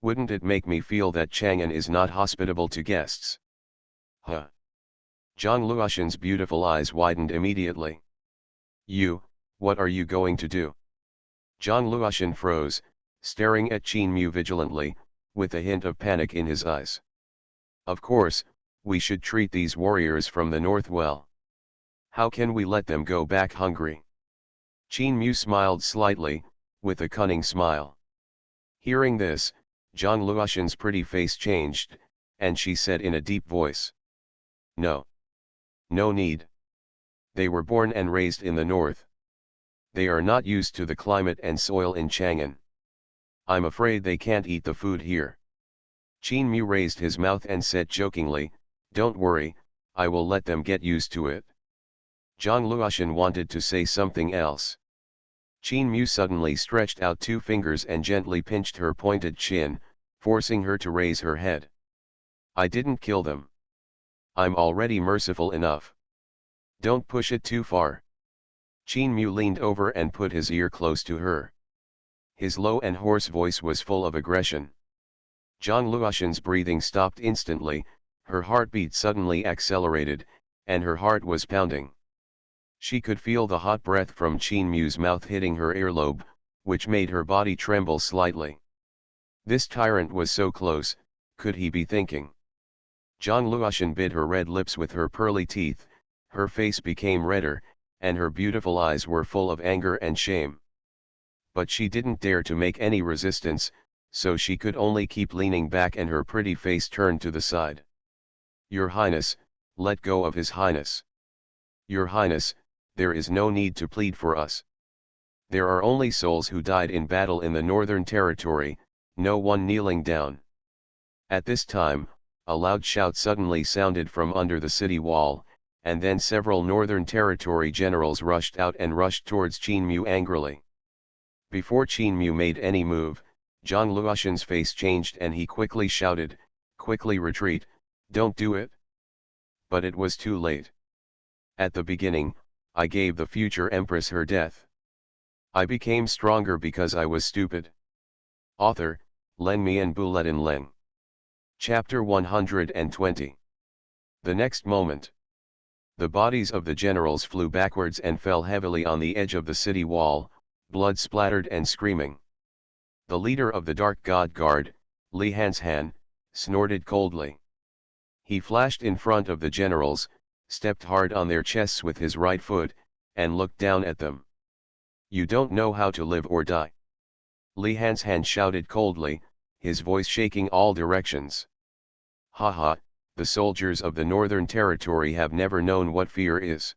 Wouldn't it make me feel that Chang'an is not hospitable to guests? Huh. Zhang Luoshan's beautiful eyes widened immediately. What are you going to do? Zhang Luoshan froze, staring at Qin Mu vigilantly, with a hint of panic in his eyes. Of course, we should treat these warriors from the north well. How can we let them go back hungry? Qin Mu smiled slightly, with a cunning smile. Hearing this, Zhang Luoshan's pretty face changed, and she said in a deep voice. No. No need. They were born and raised in the north. They are not used to the climate and soil in Chang'an. I'm afraid they can't eat the food here. Qin Mu raised his mouth and said jokingly, don't worry, I will let them get used to it. Zhang Luoshan wanted to say something else. Qin Mu suddenly stretched out two fingers and gently pinched her pointed chin, forcing her to raise her head. I didn't kill them. I'm already merciful enough. Don't push it too far. Qin Mu leaned over and put his ear close to her. His low and hoarse voice was full of aggression. Zhang Luoshan's breathing stopped instantly, her heartbeat suddenly accelerated, and her heart was pounding. She could feel the hot breath from Qin Mu's mouth hitting her earlobe, which made her body tremble slightly. This tyrant was so close, could he be thinking? Zhang Luoshan bit her red lips with her pearly teeth, her face became redder, and her beautiful eyes were full of anger and shame. But she didn't dare to make any resistance, so she could only keep leaning back and her pretty face turned to the side. Your Highness, let go of His Highness. Your Highness, there is no need to plead for us. There are only souls who died in battle in the Northern Territory, no one kneeling down. At this time, a loud shout suddenly sounded from under the city wall, and then several Northern Territory generals rushed out and rushed towards Qin Mu angrily. Before Qin Mu made any move, Zhang Luoshan's face changed and he quickly shouted, quickly retreat, don't do it. But it was too late. At the beginning, I gave the future empress her death. I became stronger because I was stupid. Author, Len Mian Buletin Leng. Chapter 120. The next moment, the bodies of the generals flew backwards and fell heavily on the edge of the city wall, blood splattered and screaming. The leader of the Dark God Guard, Li Hanshan, snorted coldly. He flashed in front of the generals, stepped hard on their chests with his right foot, and looked down at them. You don't know how to live or die. Li Hanshan shouted coldly, his voice shaking all directions. Ha ha, the soldiers of the Northern Territory have never known what fear is.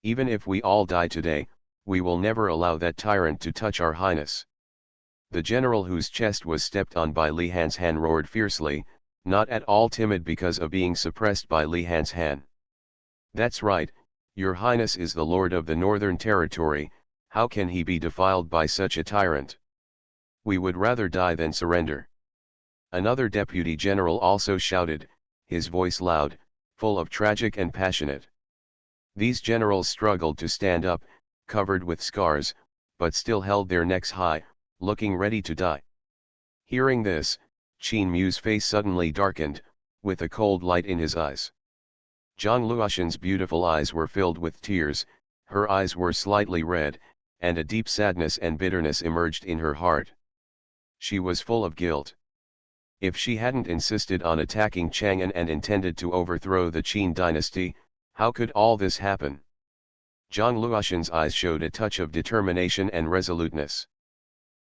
Even if we all die today, we will never allow that tyrant to touch our highness. The general whose chest was stepped on by Li Hanshan roared fiercely, not at all timid because of being suppressed by Li Hanshan. That's right, your highness is the lord of the Northern Territory, how can he be defiled by such a tyrant? We would rather die than surrender. Another deputy general also shouted, his voice loud, full of tragic and passionate. These generals struggled to stand up, covered with scars, but still held their necks high, looking ready to die. Hearing this, Qin Mu's face suddenly darkened, with a cold light in his eyes. Zhang Luoshan's beautiful eyes were filled with tears, her eyes were slightly red, and a deep sadness and bitterness emerged in her heart. She was full of guilt. If she hadn't insisted on attacking Chang'an and intended to overthrow the Qin dynasty, how could all this happen? Zhang Luoshan's eyes showed a touch of determination and resoluteness.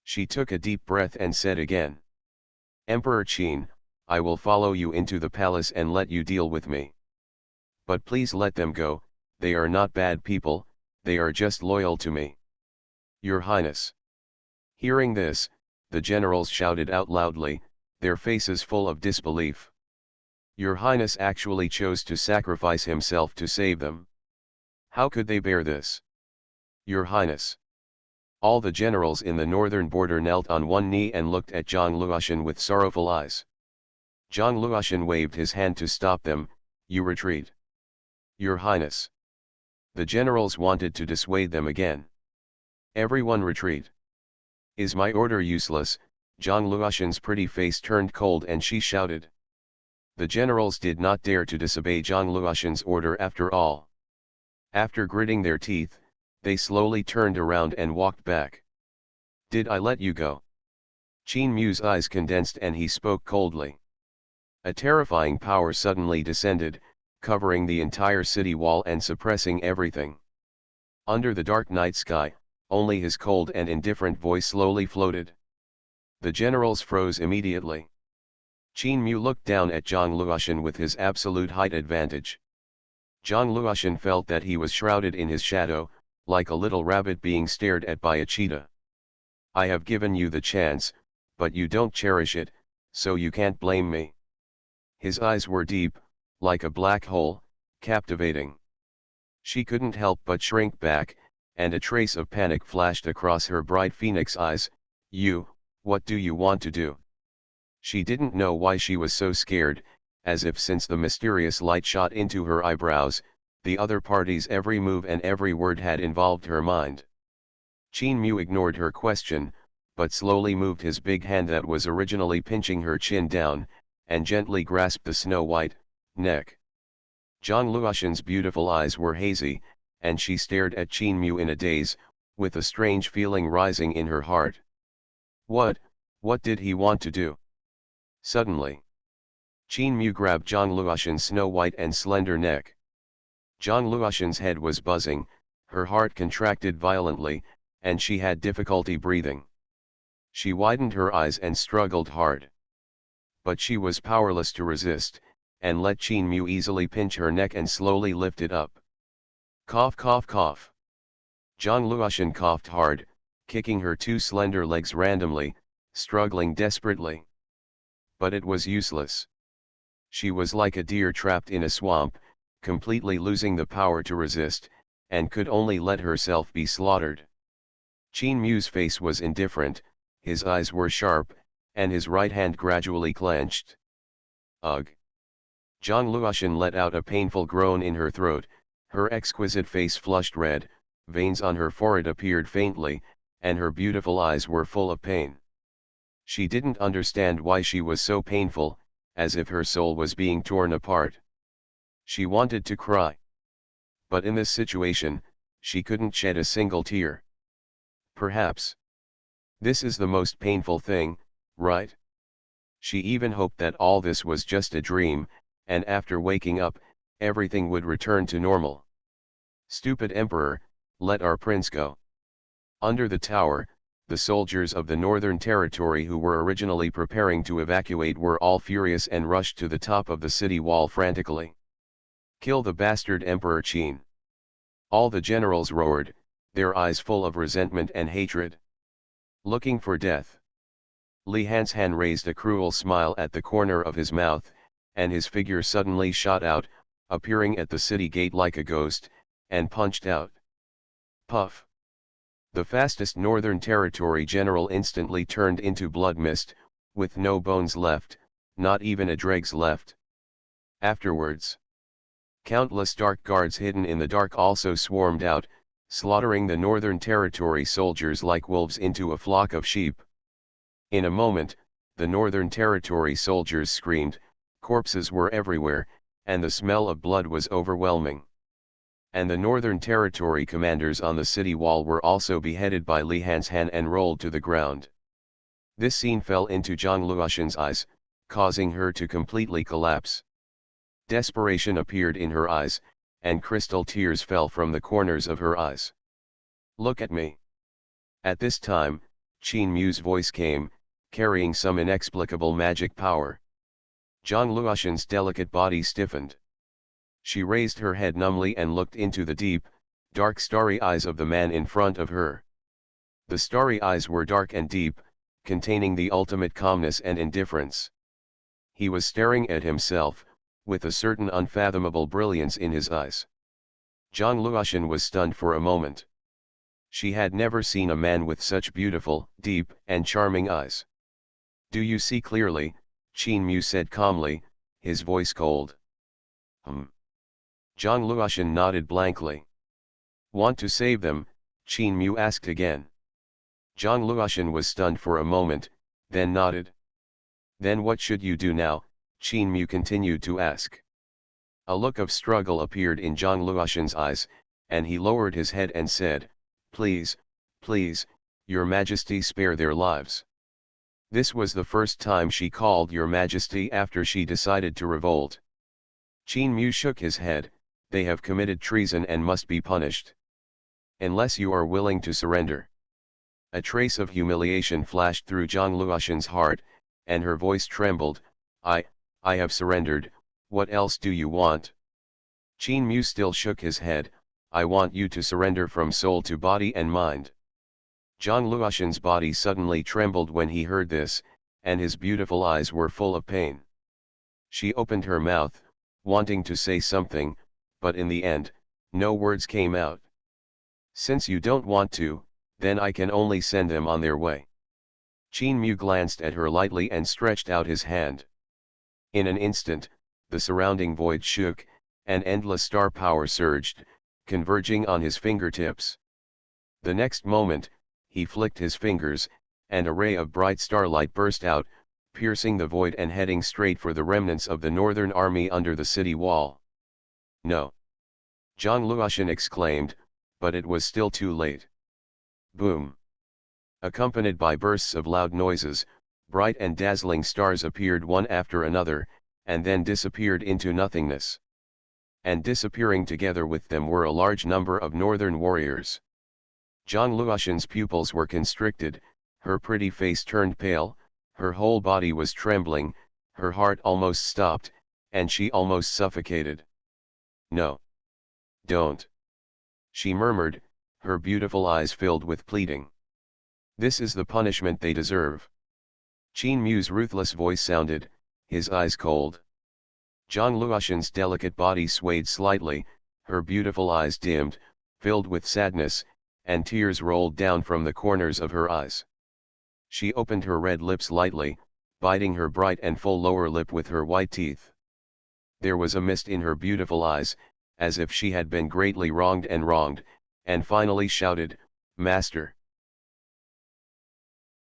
She took a deep breath and said again, Emperor Qin, I will follow you into the palace and let you deal with me. But please let them go, they are not bad people, they are just loyal to me. Your Highness. Hearing this, the generals shouted out loudly, their faces full of disbelief. Your Highness actually chose to sacrifice himself to save them. How could they bear this? Your Highness. All the generals in the northern border knelt on one knee and looked at Zhang Luoshan with sorrowful eyes. Zhang Luoshan waved his hand to stop them. You retreat. Your Highness. The generals wanted to dissuade them again. Everyone retreat. Is my order useless? Zhang Luoshan's pretty face turned cold and she shouted. The generals did not dare to disobey Zhang Luoshan's order after all. After gritting their teeth, they slowly turned around and walked back. Did I let you go? Qin Mu's eyes condensed and he spoke coldly. A terrifying power suddenly descended, covering the entire city wall and suppressing everything. Under the dark night sky, only his cold and indifferent voice slowly floated. The generals froze immediately. Qin Mu looked down at Zhang Luoshan with his absolute height advantage. Zhang Luoshan felt that he was shrouded in his shadow, like a little rabbit being stared at by a cheetah. I have given you the chance, but you don't cherish it, so you can't blame me. His eyes were deep, like a black hole, captivating. She couldn't help but shrink back, and a trace of panic flashed across her bright phoenix eyes. What do you want to do? She didn't know why she was so scared, as if since the mysterious light shot into her eyebrows, the other party's every move and every word had involved her mind. Qin Mu ignored her question, but slowly moved his big hand that was originally pinching her chin down, and gently grasped the snow-white neck. Zhang Luoshan's beautiful eyes were hazy, and she stared at Qin Mu in a daze, with a strange feeling rising in her heart. What did he want to do? Suddenly, Qin Mu grabbed Zhang Luoshan's snow-white and slender neck. Zhang Luoshan's head was buzzing, her heart contracted violently, and she had difficulty breathing. She widened her eyes and struggled hard. But she was powerless to resist, and let Qin Mu easily pinch her neck and slowly lift it up. Cough cough cough. Zhang Luoshan coughed hard, kicking her two slender legs randomly, struggling desperately. But it was useless. She was like a deer trapped in a swamp, completely losing the power to resist, and could only let herself be slaughtered. Qin Mu's face was indifferent, his eyes were sharp, and his right hand gradually clenched. Ugh! Zhang Luoshan let out a painful groan in her throat, her exquisite face flushed red, veins on her forehead appeared faintly, and her beautiful eyes were full of pain. She didn't understand why she was so painful, as if her soul was being torn apart. She wanted to cry. But in this situation, she couldn't shed a single tear. Perhaps this is the most painful thing, right? She even hoped that all this was just a dream, and after waking up, everything would return to normal. Stupid emperor, let our prince go. Under the tower, the soldiers of the Northern Territory who were originally preparing to evacuate were all furious and rushed to the top of the city wall frantically. Kill the bastard Emperor Qin! All the generals roared, their eyes full of resentment and hatred. Looking for death. Li Hanshan raised a cruel smile at the corner of his mouth, and his figure suddenly shot out, appearing at the city gate like a ghost, and punched out. Puff! The fastest Northern Territory general instantly turned into blood mist, with no bones left, not even a dregs left. Afterwards, countless dark guards hidden in the dark also swarmed out, slaughtering the Northern Territory soldiers like wolves into a flock of sheep. In a moment, the Northern Territory soldiers screamed, corpses were everywhere, and the smell of blood was overwhelming. And the Northern Territory commanders on the city wall were also beheaded by Li Hanshan and rolled to the ground. This scene fell into Zhang Luoshan's eyes, causing her to completely collapse. Desperation appeared in her eyes, and crystal tears fell from the corners of her eyes. Look at me. At this time, Qin Mu's voice came, carrying some inexplicable magic power. Zhang Luoshan's delicate body stiffened. She raised her head numbly and looked into the deep, dark starry eyes of the man in front of her. The starry eyes were dark and deep, containing the ultimate calmness and indifference. He was staring at himself, with a certain unfathomable brilliance in his eyes. Zhang Luoxin was stunned for a moment. She had never seen a man with such beautiful, deep, and charming eyes. "Do you see clearly?" Qin Mu said calmly, his voice cold. Zhang Luoxin nodded blankly. "Want to save them?" Qin Mu asked again. Zhang Luoxin was stunned for a moment, then nodded. "Then what should you do now?" Qin Mu continued to ask. A look of struggle appeared in Zhang Luoxin's eyes, and he lowered his head and said, "Please, please, your majesty, spare their lives." This was the first time she called your majesty after she decided to revolt. Qin Mu shook his head. "They have committed treason and must be punished. Unless you are willing to surrender." A trace of humiliation flashed through Zhang Luoxin's heart, and her voice trembled. I have surrendered, what else do you want?" Qin Mu still shook his head. "I want you to surrender from soul to body and mind." Zhang Luoxin's body suddenly trembled when he heard this, and his beautiful eyes were full of pain. She opened her mouth, wanting to say something, but in the end, no words came out. "Since you don't want to, then I can only send them on their way." Qin Mu glanced at her lightly and stretched out his hand. In an instant, the surrounding void shook, and endless star power surged, converging on his fingertips. The next moment, he flicked his fingers, and a ray of bright starlight burst out, piercing the void and heading straight for the remnants of the northern army under the city wall. "No!" Zhang Luoxin exclaimed, but it was still too late. Boom! Accompanied by bursts of loud noises, bright and dazzling stars appeared one after another, and then disappeared into nothingness. And disappearing together with them were a large number of northern warriors. Zhang Luoxin's pupils were constricted, her pretty face turned pale, her whole body was trembling, her heart almost stopped, and she almost suffocated. "No! Don't!" she murmured, her beautiful eyes filled with pleading. "This is the punishment they deserve." Qin Mu's ruthless voice sounded, his eyes cold. Zhang Luoxin's delicate body swayed slightly, her beautiful eyes dimmed, filled with sadness, and tears rolled down from the corners of her eyes. She opened her red lips lightly, biting her bright and full lower lip with her white teeth. There was a mist in her beautiful eyes, as if she had been greatly wronged, and finally shouted, "Master!